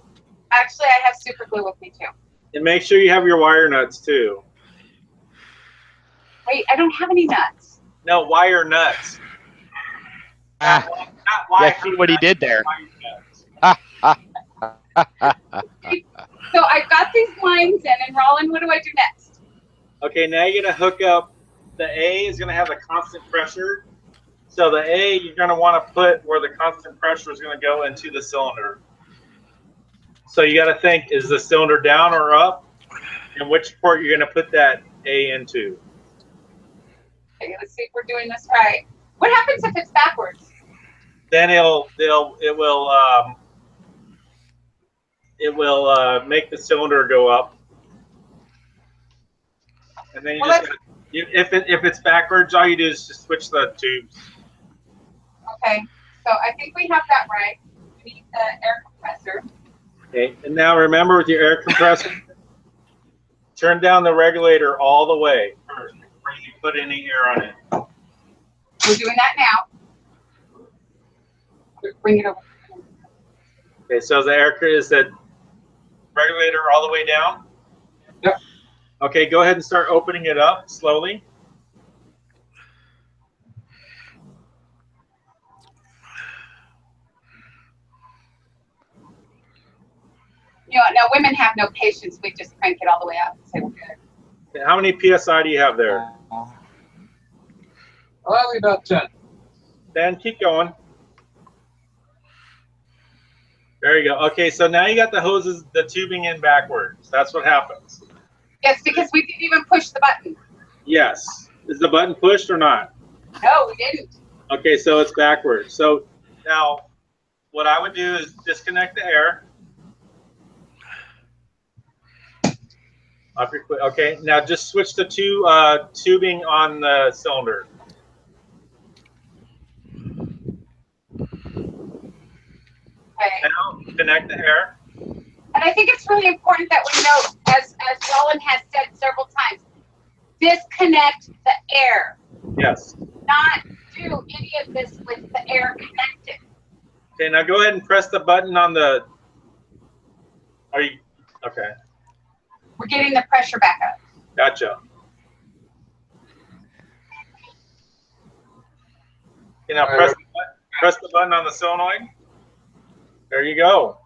Actually, I have super glue with me too. And make sure you have your wire nuts too. Wait, I don't have any nuts. No, wire nuts. Ah, Not wire yeah, see what he nuts, did there. wire nuts. So I've got these lines in, and Rolland, what do I do next? Okay, now you're going to hook up. The A is going to have the constant pressure. So the A, you're going to want to put where the constant pressure is going to go into the cylinder. So you got to think, is the cylinder down or up? And which port you're going to put that A into. Okay, let's see if we're doing this right. What happens if it's backwards? Then it will make the cylinder go up. And then if it's backwards, all you do is just switch the tubes. Okay, so I think we have that right. We need the air compressor. Okay, and now remember with your air compressor, turn down the regulator all the way first before you put any air on it. We're doing that now. Bring it over. Okay, so the air is the regulator all the way down? Yep. Okay, go ahead and start opening it up slowly. Now women have no patience. We just crank it all the way up and say we're good. Okay, how many PSI do you have there? Probably about 10. Then keep going. There you go. Okay, so now you got the hoses, the tubing in backwards. That's what happens. Yes, because we didn't even push the button. Yes. Is the button pushed or not? No, we didn't. Okay, so it's backwards. So now what I would do is disconnect the air. Okay, now just switch the two tubing on the cylinder. Okay. Now connect the air. And I think it's really important that we know, as Rolland has said several times, disconnect the air. Yes. Not do any of this with the air connected. Okay, now go ahead and press the button on the. Are you okay? We're getting the pressure back up. Gotcha. Okay, now press the button on the solenoid. There you go.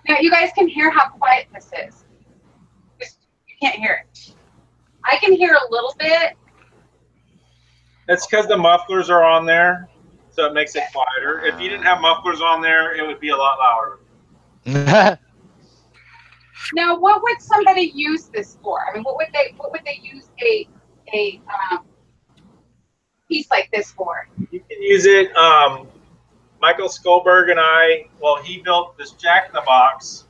Now you guys can hear how quiet this is. You can't hear it. I can hear a little bit. That's because the mufflers are on there. so it makes it quieter. If you didn't have mufflers on there, it would be a lot louder. Now, what would somebody use this for? I mean, what would they use a piece like this for? You can use it. Michael Skolberg and I, well, he built this Jack-in-the-Box,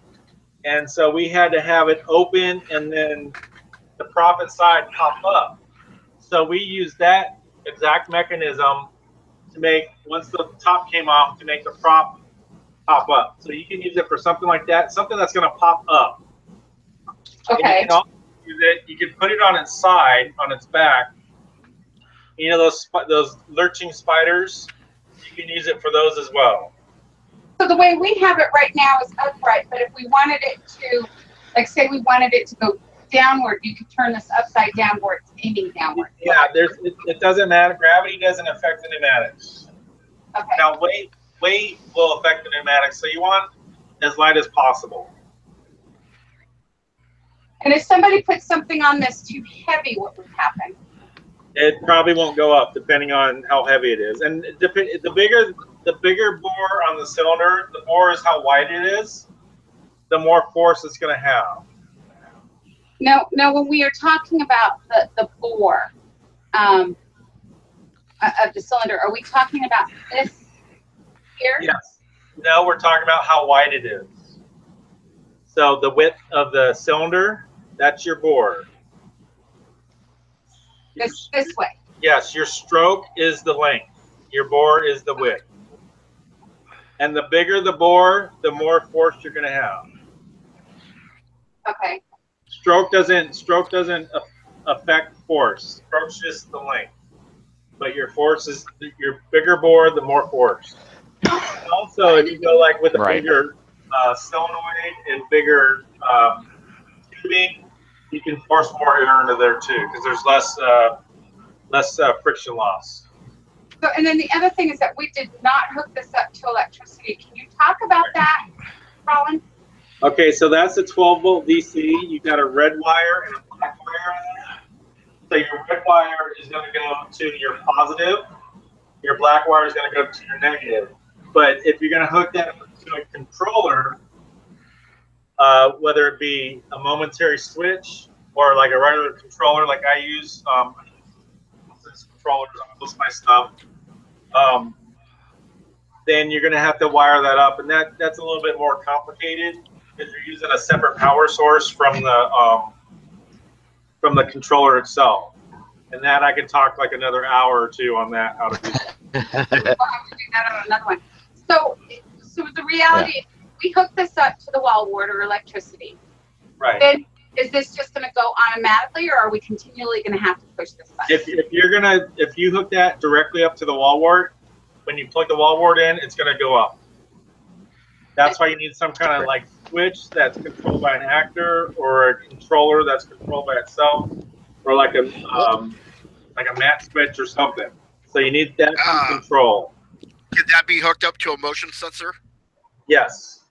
and so we had to have it open and then the prop inside pop up. So we used that exact mechanism to make, once the top came off, to make the prop pop up. So you can use it for something like that, something that's going to pop up. Okay. And you can also use it, you can put it on its side, on its back. You know those lurching spiders? You can use it for those as well. So the way we have it right now is upright, but if we wanted it to, like say we wanted it to go downward, you could turn this upside down where it's aiming downward. Yeah, it doesn't matter. Gravity doesn't affect the pneumatics. Okay. Now weight will affect the pneumatics, so you want as light as possible. And if somebody put something on this too heavy, what would happen? It probably won't go up, depending on how heavy it is. And the bigger bore on the cylinder, the bore is how wide it is, the more force it's going to have. Now, when we are talking about the bore of the cylinder, are we talking about this here? Yes. No, we're talking about how wide it is. So the width of the cylinder, that's your bore. This way. Yes, your stroke is the length. Your bore is the width. And the bigger the bore, the more force you're going to have. Okay. Stroke doesn't affect force. Stroke's just the length. But your force is, your bigger bore, the more force. And also, if you go like with a bigger solenoid and bigger tubing, you can force more air into there too, because there's less friction loss. So, and then the other thing is that we did not hook this up to electricity. Can you talk about that, Rolland? Okay, so that's a 12-volt DC. You've got a red wire and a black wire on there. So your red wire is going to go to your positive. Your black wire is going to go to your negative. But if you're going to hook that to a controller, whether it be a momentary switch or like a regular controller like I use, this controller on most of my stuff, then you're going to have to wire that up, and that's a little bit more complicated because you're using a separate power source from the controller itself. And that I can talk like another hour or two on that, how to do that. We'll have to do that on another one. So the reality is we hook this up to the wall wart or electricity. Right. Then is this just going to go automatically, or are we continually going to have to push this button? If you hook that directly up to the wall wart, when you plug the wall wart in, it's going to go up. That's why you need some kind of like switch that's controlled by an actor, or a controller that's controlled by itself, or like a mat switch or something. So you need that to control. Could that be hooked up to a motion sensor? Yes.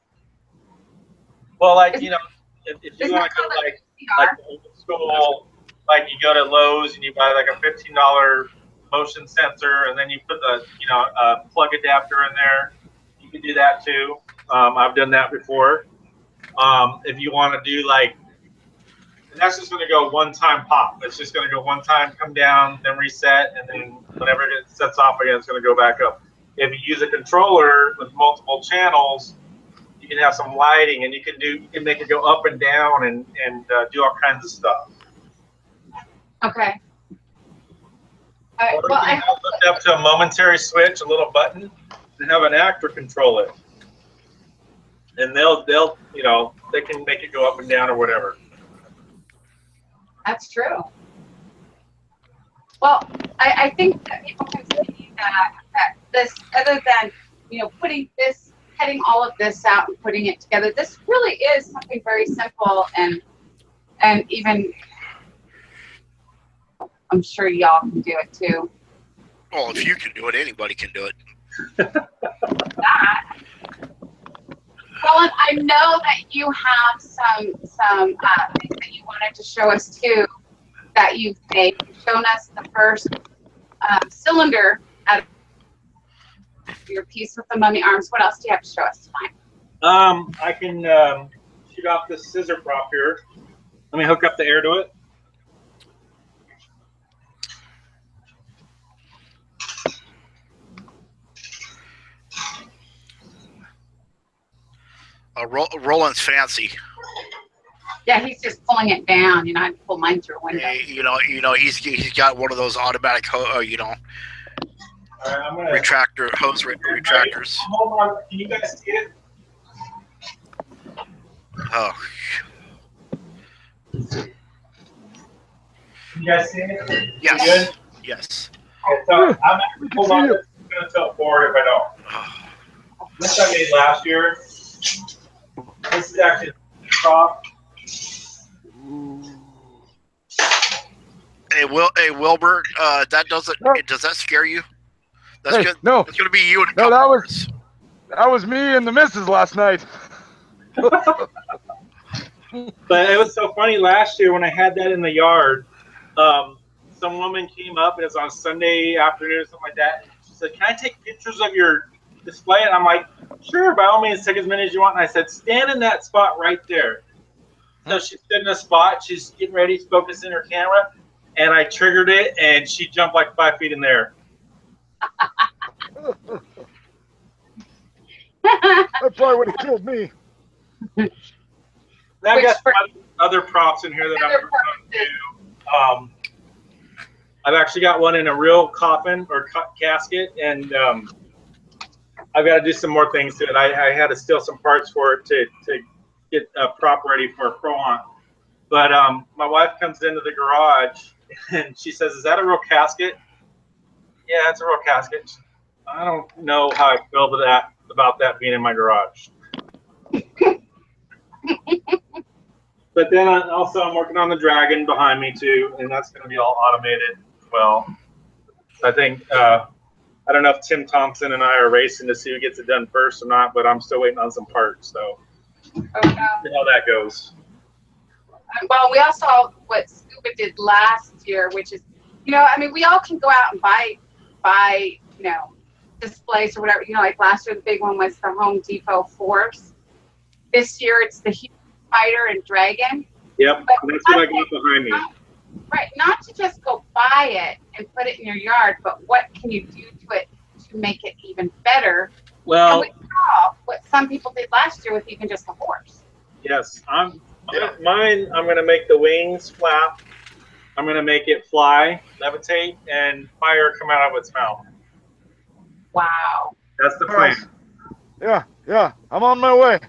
Well, like, you know, if you want to go like old school, like you go to Lowe's and you buy like a $15 motion sensor, and then you put the, you know, plug adapter in there. You can do that too. I've done that before. If you want to do like, and that's just going to go one time pop. It's just going to go one time, come down, then reset, and then whenever it sets off again, it's going to go back up. If you use a controller with multiple channels, you can have some lighting, and you can make it go up and down and do all kinds of stuff. Okay. Or you can hook it up to a momentary switch, a little button, and have an actor control it. And they'll you know, they can make it go up and down or whatever. That's true. Well, I think that people can see that this, other than, you know, cutting all of this out and putting it together, this really is something very simple, and even I'm sure y'all can do it too. Well, if you can do it, anybody can do it. Rolland, I know that you have some things that you wanted to show us too, that you've made. You've shown us the first cylinder out your piece with the mummy arms. What else do you have to show us tonight? I can shoot off this scissor prop here. Let me hook up the air to it. Rolland's fancy. Yeah, he's just pulling it down. You know, I pull mine through a window. He's got one of those automatic, All right, I'm gonna retractors. Hold on, can you guys see it? Oh, Can you guys see it? yes, Good? yes. Okay, so I'm actually hold on. I'm gonna tilt forward if I don't. This I made last year. This is actually prop. Hey, Wilbur, that doesn't. Does that scare you? That's good. No, it's gonna be you in a no, couple hours. that was me and the missus last night. But it was so funny last year when I had that in the yard. Some woman came up, and it was on Sunday afternoon or something like that. She said, "Can I take pictures of your display?" And I'm like, "Sure, by all means, take as many as you want." And I said, "Stand in that spot right there." So she stood in a spot. She's getting ready to focus in her camera, and I triggered it, and she jumped like 5 feet in there. That probably would have killed me. And I've got some other props in here that I'm going to do. I've actually got one in a real coffin or casket, and I've got to do some more things to it. I had to steal some parts for it to get a prop ready for a pro hunt. But my wife comes into the garage, and she says, "Is that a real casket?" "Yeah, it's a real casket." I don't know how I feel about that being in my garage. But then I'm working on the Dragon behind me too, and that's going to be all automated as well. I think I don't know if Tim Thompson and I are racing to see who gets it done first or not, but I'm still waiting on some parts. So see how that goes. Well, we all saw what Scuba did last year, which is, you know, I mean, we all can go out and buy, you know, displays or whatever. You know, like last year, the big one was the Home Depot Force. This year, it's the Human Spider and Dragon. Yep, But that's what I got behind me. Right, not to just go buy it and put it in your yard, but what can you do to it to make it even better? Well, and we saw what some people did last year with even just a horse. yes, mine. I'm going to make the wings flap. I'm going to make it fly, levitate, and fire come out of its mouth. Wow. That's the plan. Yeah, I'm on my way.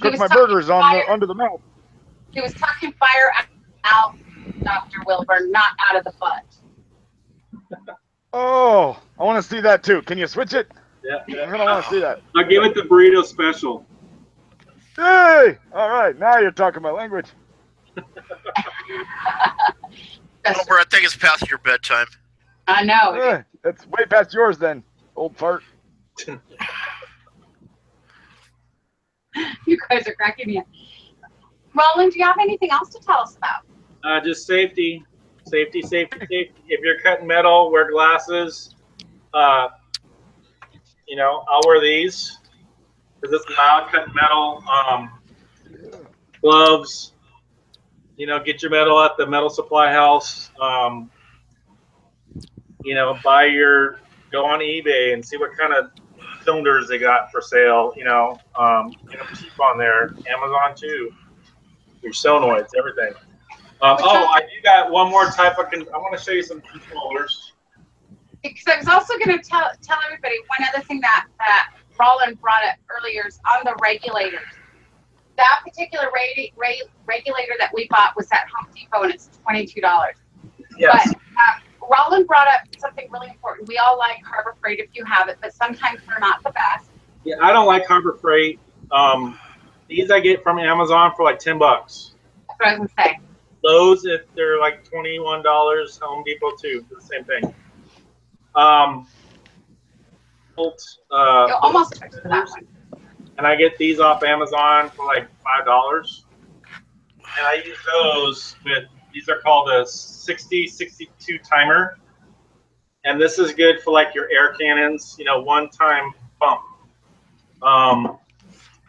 Cook my burgers under the mouth. He was tucking fire out, Dr. Wilbur, not out of the butt. Oh, I want to see that too. Can you switch it? Yeah. I'm going to want to see that. I'll give it the burrito special. Hey! All right, now you're talking my language. Wilbur, I think it's past your bedtime. I know. Hey, that's way past yours then, old fart. You guys are cracking me up. Rolland, do you have anything else to tell us about? Just safety. Safety. If you're cutting metal, wear glasses. You know, I'll wear these because it's loud cutting metal. Gloves. You know, get your metal at the metal supply house. You know, go on eBay and see what kind of cylinders they got for sale. You know, get them cheap on there. Amazon too. Your solenoids, everything. I do got one more type of. I want to show you some controllers. Because I was also going to tell everybody one other thing that Rolland brought up earlier is on the regulators. That particular regulator that we bought was at Home Depot, and it's $22. Yes. But Rolland brought up something really important. We all like Harbor Freight if you have it, but sometimes they're not the best. Yeah, I don't like Harbor Freight. These I get from Amazon for like $10. That's what I was going to say. Lowe's, if they're like $21. Home Depot too, the same thing. You almost took for that one. And I get these off Amazon for like $5. And I use those with, these are called a 60-62 timer. And this is good for like your air cannons, you know, one-time pump.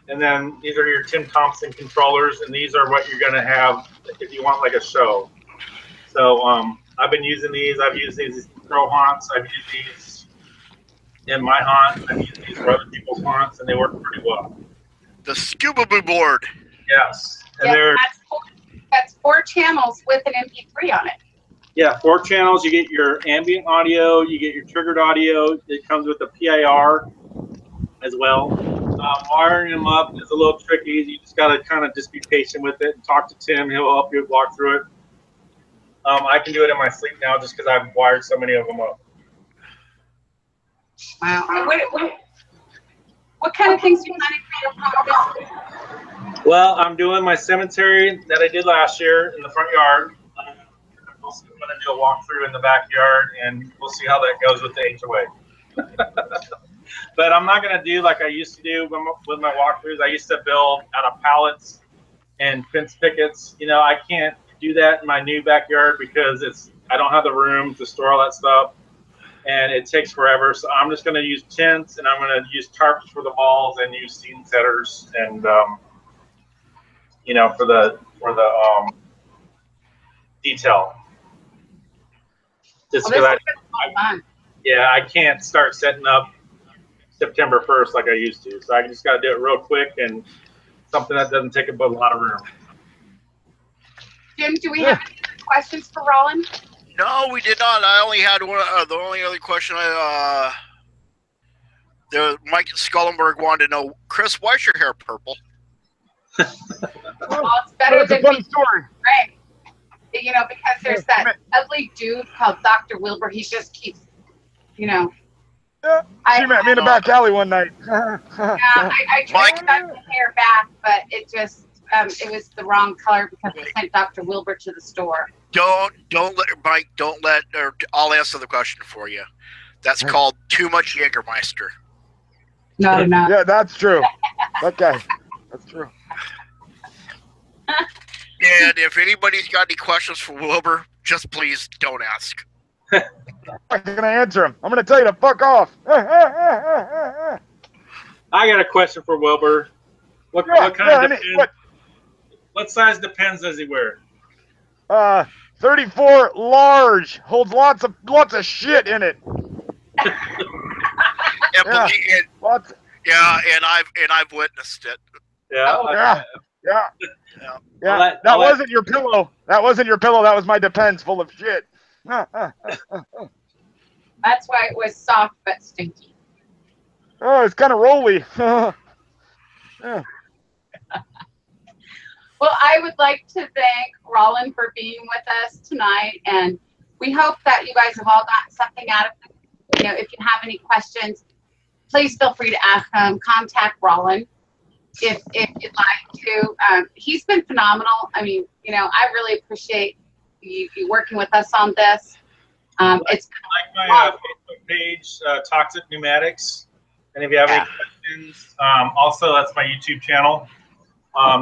And then these are your Tim Thompson controllers, and these are what you're going to have if you want like a show. So I've been using these. I've used these in pro haunts. I've used these in my haunt. I've used these for other people's haunts, and they work pretty well. The Scuba Boo board. Yes. And Yeah, that's 4 channels with an MP3 on it. Yeah, 4 channels. You get your ambient audio. You get your triggered audio. It comes with a PIR as well. Wiring them up is a little tricky. You just got to kind of just be patient with it and talk to Tim. He'll help you walk through it. I can do it in my sleep now just because I've wired so many of them up. Wow. What kind of things do you planning for your home this year? Well, I'm doing my cemetery that I did last year in the front yard. I'm also going to do a walkthrough in the backyard, and we'll see how that goes with the HOA. But I'm not going to do like I used to do with my walkthroughs. I used to build out of pallets and fence pickets. You know, I can't do that in my new backyard because I don't have the room to store all that stuff, and it takes forever. So I'm just going to use tents, and I'm going to use tarps for the walls and use scene setters, and you know, for the detail. Just because I can't start setting up September 1st like I used to. So I just got to do it real quick and something that doesn't take up a lot of room. Jim, do we have any questions for Rolland? No, we did not. I only had one. The only other question Mike Skullenberg wanted to know, Chris, why is your hair purple? Well, it's better It's a than funny story. right. You know, because there's that ugly dude called Dr. Wilbur. He just keeps, you know. Yeah, she met me in the back alley one night. Yeah, I tried to cut the hair back, but it just it was the wrong color because I sent Dr. Wilbur to the store. Don't let Mike. Don't let. Or I'll answer the question for you. That's called too much Jägermeister. No. Yeah, that's true. That guy. That's true. And if anybody's got any questions for Wilbur, just please don't ask. I'm not gonna answer him. I'm gonna tell you to fuck off. I got a question for Wilbur. What kind of depends? What size Depends does he wear? 34 large, holds lots of shit in it. Lots. Yeah, and I've witnessed it. Yeah. Yeah. That wasn't your pillow. That wasn't your pillow. That was my Depends full of shit. That's why it was soft but stinky. Oh, it's kind of rolly. Yeah. Well, I would like to thank Rolland for being with us tonight, and we hope that you guys have all gotten something out of it. You know, if you have any questions, please feel free to ask them. Contact Rolland if you'd like to. He's been phenomenal. I mean, you know, I really appreciate you working with us on this. It's like my Facebook page, Toxic Pneumatics. And if you have any questions, also that's my YouTube channel.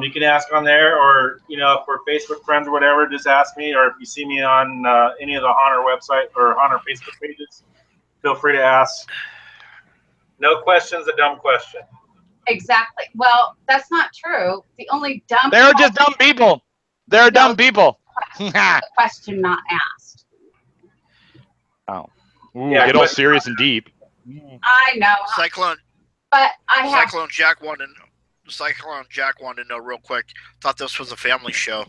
You can ask on there, or you know, if we're Facebook friends or whatever, just ask me. Or if you see me on any of the Honor website or Honor Facebook pages, feel free to ask. No question's a dumb question. exactly. Well, that's not true. The only dumb. They're just dumb people. They're dumb people. The question not asked. Oh. Ooh, Yeah, get all serious and deep. I know. Cyclone Jack wanted to know real quick. Thought this was a family show.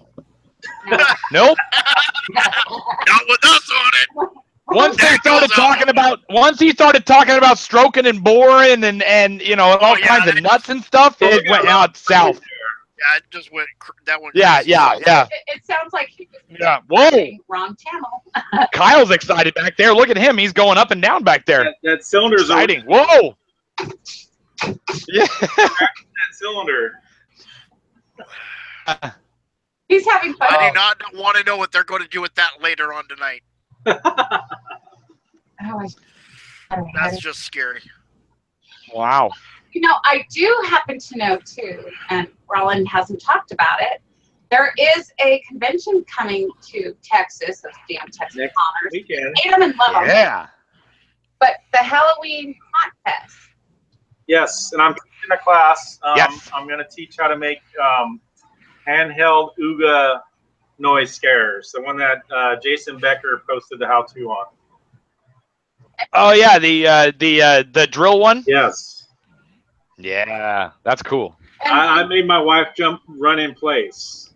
No. Nope. Not with us on it. Once he started talking about stroking and boring and you know all kinds of nuts and stuff, it went out south. Yeah, it just went. That one. Yeah. It sounds like he was Whoa. wrong channel. Kyle's excited back there. Look at him. He's going up and down back there. That cylinder's exciting. Whoa. Yeah. That cylinder. He's having fun. I do not want to know what they're going to do with that later on tonight. That's just scary. Wow. You know, I do happen to know too, and Rolland hasn't talked about it. There is a convention coming to Texas, those damn Texas Next Honors. weekend. Hate them and love them. Yeah. but the Halloween haunt fest. Yes, and I'm teaching a class. Yes. I'm going to teach how to make handheld Ooga noise scares. The one that Jason Becker posted the how-to on. Oh yeah, the drill one. Yes. Yeah, that's cool. I made my wife run in place.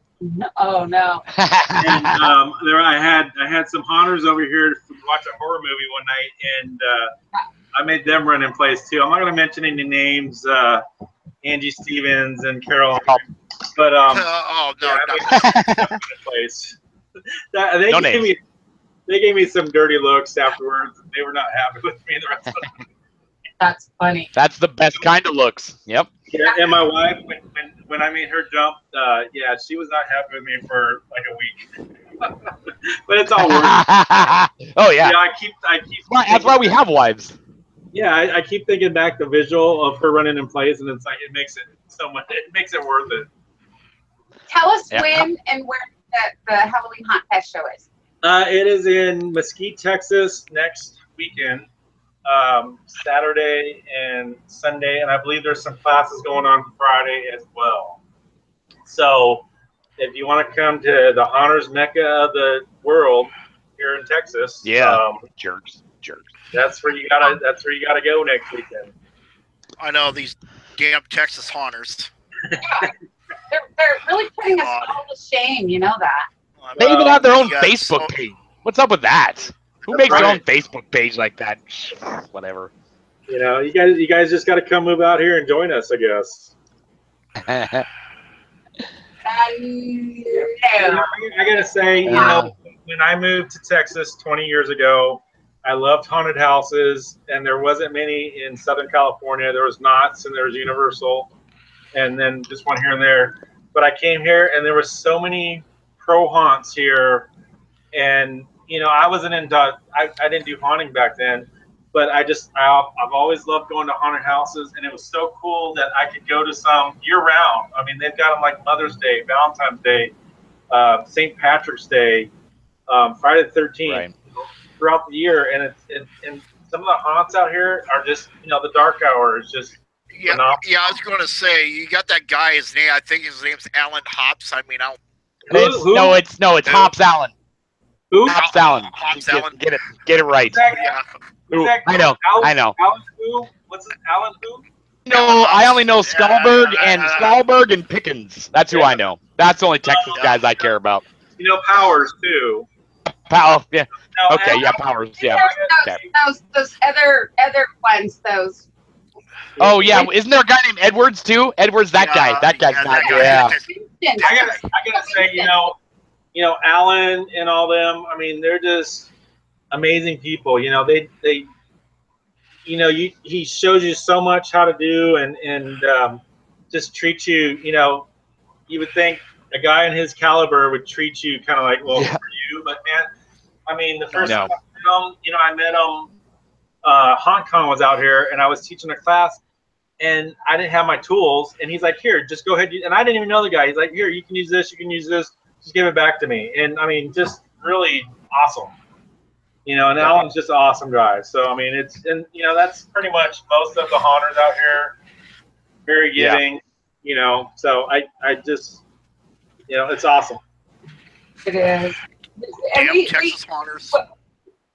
Oh no! And there I had some haunters over here to watch a horror movie one night, and I made them run in place too. I'm not going to mention any names, Angie Stevens and Carol, but oh no, yeah, no. I made them run in place. They gave me some dirty looks afterwards. They were not happy with me the rest of the time. That's funny. That's the best kind of looks. Yep. Yeah, and my wife, when I made her jump, yeah, she was not happy with me for like a week. But it's all worth it. Oh yeah. Yeah, I keep. That's why we have wives. Yeah, I keep thinking back the visual of her running in place, and it's like it makes it so much. It makes it worth it. Tell us Yeah. when and where the Halloween Haunt Fest show is. It is in Mesquite, Texas next weekend, Saturday and Sunday, and I believe there's some classes going on Friday as well. So, if you want to come to the Haunters Mecca of the world here in Texas, Jerks. that's where you gotta go next weekend. I know these damn Texas haunters. They're really putting us all to shame. You know that. They even have their own Yeah, Facebook so- page. What's up with that? Who makes their Right. own Facebook page like that? Whatever. You know, you guys just got to come move out here and join us, I guess. No. I gotta say, you know, when I moved to Texas 20 years ago, I loved haunted houses, and there wasn't many in Southern California. There was Knott's and there was Universal, and then just one here and there. But I came here, and there were so many pro haunts here, and you know, I wasn't into. I didn't do haunting back then, but I've always loved going to haunted houses, and it was so cool that I could go to some year round. I mean, they've got them like Mother's Day, Valentine's Day, St. Patrick's Day, Friday the 13th, Right. throughout the year, and and some of the haunts out here are just, you know, the dark hour is just phenomenal. Yeah, I was going to say, you got that guy, his name, I think his name's Alan Hops. I mean, Who? No, it's Hops Allen. Who? Hops Allen. Hops Allen. Get it right. Yeah. Who's that? I know. Alan, I know. Alan who? What's it? Alan who? No, I only know Stallberg Yeah. and Pickens. That's who I know. That's the only Texas guys I care about. You know, Powers too. Powell, yeah. No, Okay, Alan- yeah, Powers, yeah. There's Okay. those other ones. Those. Oh yeah, isn't there a guy named Edwards too? Edwards, that guy. That guy's not. Yeah. I gotta say, you know, Alan and all them. I mean, they're just amazing people. You know, they you know, he shows you so much how to do, and just treat you. You know, you would think a guy in his caliber would treat you kind of like, well, Yeah. for you, but man, I mean, the first No. time I met him, Hong Kong was out here, and I was teaching a class, and I didn't have my tools, and he's like, here, just go ahead, and I didn't even know the guy. He's like, here, you can use this, just give it back to me. And I mean, just really awesome. You know, and Alan's just an awesome guy. So, I mean, you know, that's pretty much most of the haunters out here. Very giving, you know, so I just, you know, it's awesome. It is. And Damn Texas haunters.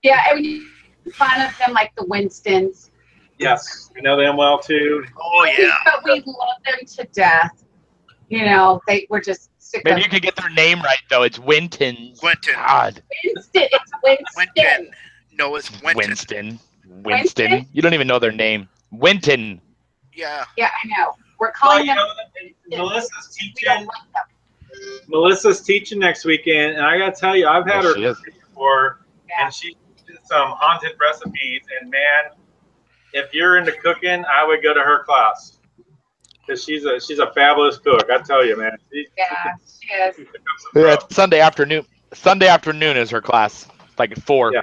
yeah, and we make fun of them like the Winstons. Yes, I know them well too. Oh, yeah. But we love them to death. You know, we're just sick Maybe of you could get their name right though. It's Winton. Winton. God. Winston. It's Winston. Winton. No, it's Winston. Winton. Winston? You don't even know their name. Winton. Yeah. Yeah, I know. We're Well, calling you them. know, Melissa's We don't teaching. like them. Melissa's teaching next weekend, and I gotta tell you, I've had Yes, her she is. before, Yeah. and she did some haunted recipes. And man, if you're into cooking, I would go to her class because she's a fabulous cook. I tell you, man. Yeah, she is. Yeah, it's Sunday afternoon. Sunday afternoon is her class. Like at 4. Yeah.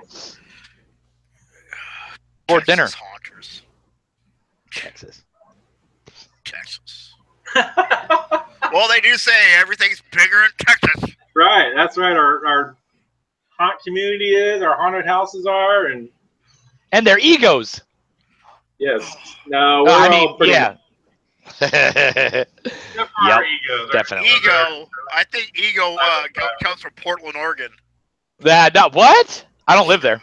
For Texas dinner. Haunters. Texas. Texas. Well, they do say everything's bigger in Texas. Right, that's right. Our haunt community is, our haunted houses are, and And their egos. Yes. No, we're I all mean, pretty yeah. good for our egos. definitely. Ego. I think ego comes from Portland, Oregon. What? I don't live there.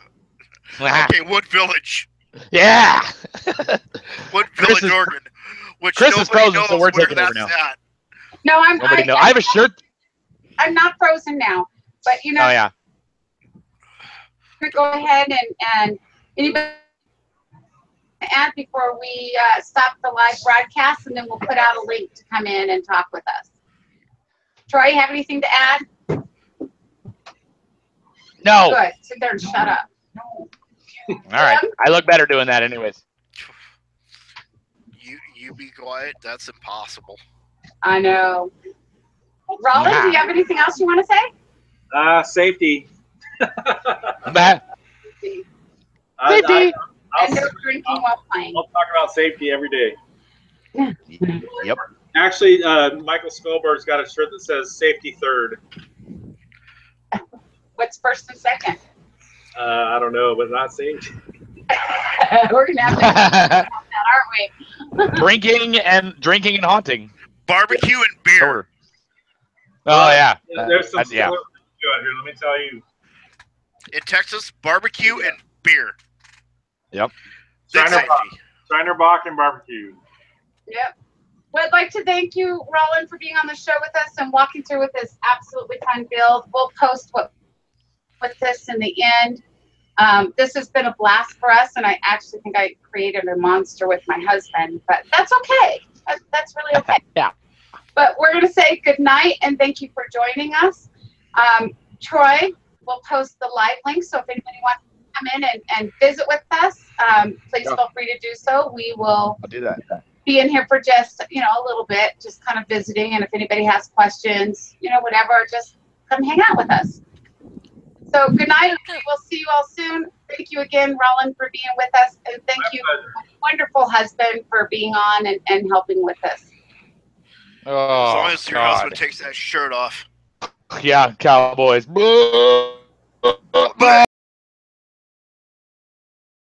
Okay, Wood Village. Yeah. Wood Chris Village, is- Oregon. Which Chris is nobody frozen, so knows we're where taking over that's now. at. No, Nobody knows. I have a shirt. I'm not frozen now, but you know, Oh yeah. go ahead and anybody add before we stop the live broadcast, and then we'll put out a link to come in and talk with us. Troy, have anything to add? No. Good. Sit there and shut up. All right. I look better doing that, anyways. You be quiet. That's impossible. I know. Rolland, do you have anything else you want to say? Safety. Safety. And no drinking while playing. I'll talk about safety every day. Yep. Actually, Michael Skolberg's got a shirt that says "Safety Third." What's first and second? I don't know, but not safety. We're gonna have to that, aren't we? Drinking and haunting. Barbecue and beer. Sure. Oh yeah. There's some Yeah. out here. Let me tell you. In Texas, barbecue and beer. Yep. Then Shiner safety. Bach and barbecue. Yep. Well, I'd like to thank you, Rolland, for being on the show with us and walking through with this absolutely fun build. We'll post with this in the end. This has been a blast for us, and I actually think I created a monster with my husband, but that's okay. That's really okay. Yeah. But we're going to say good night, and thank you for joining us. Troy will post the live link, so if anybody wants to come in and visit with us, please feel free to do so. We will I'll do that. be in here for just, a little bit, just kind of visiting, and if anybody has questions, whatever, just come hang out with us. So good night. We'll see you all soon. Thank you again, Rolland, for being with us. And thank you, wonderful husband, for being on and helping with us. Oh, As long as your God. husband takes that shirt off. Yeah, Cowboys.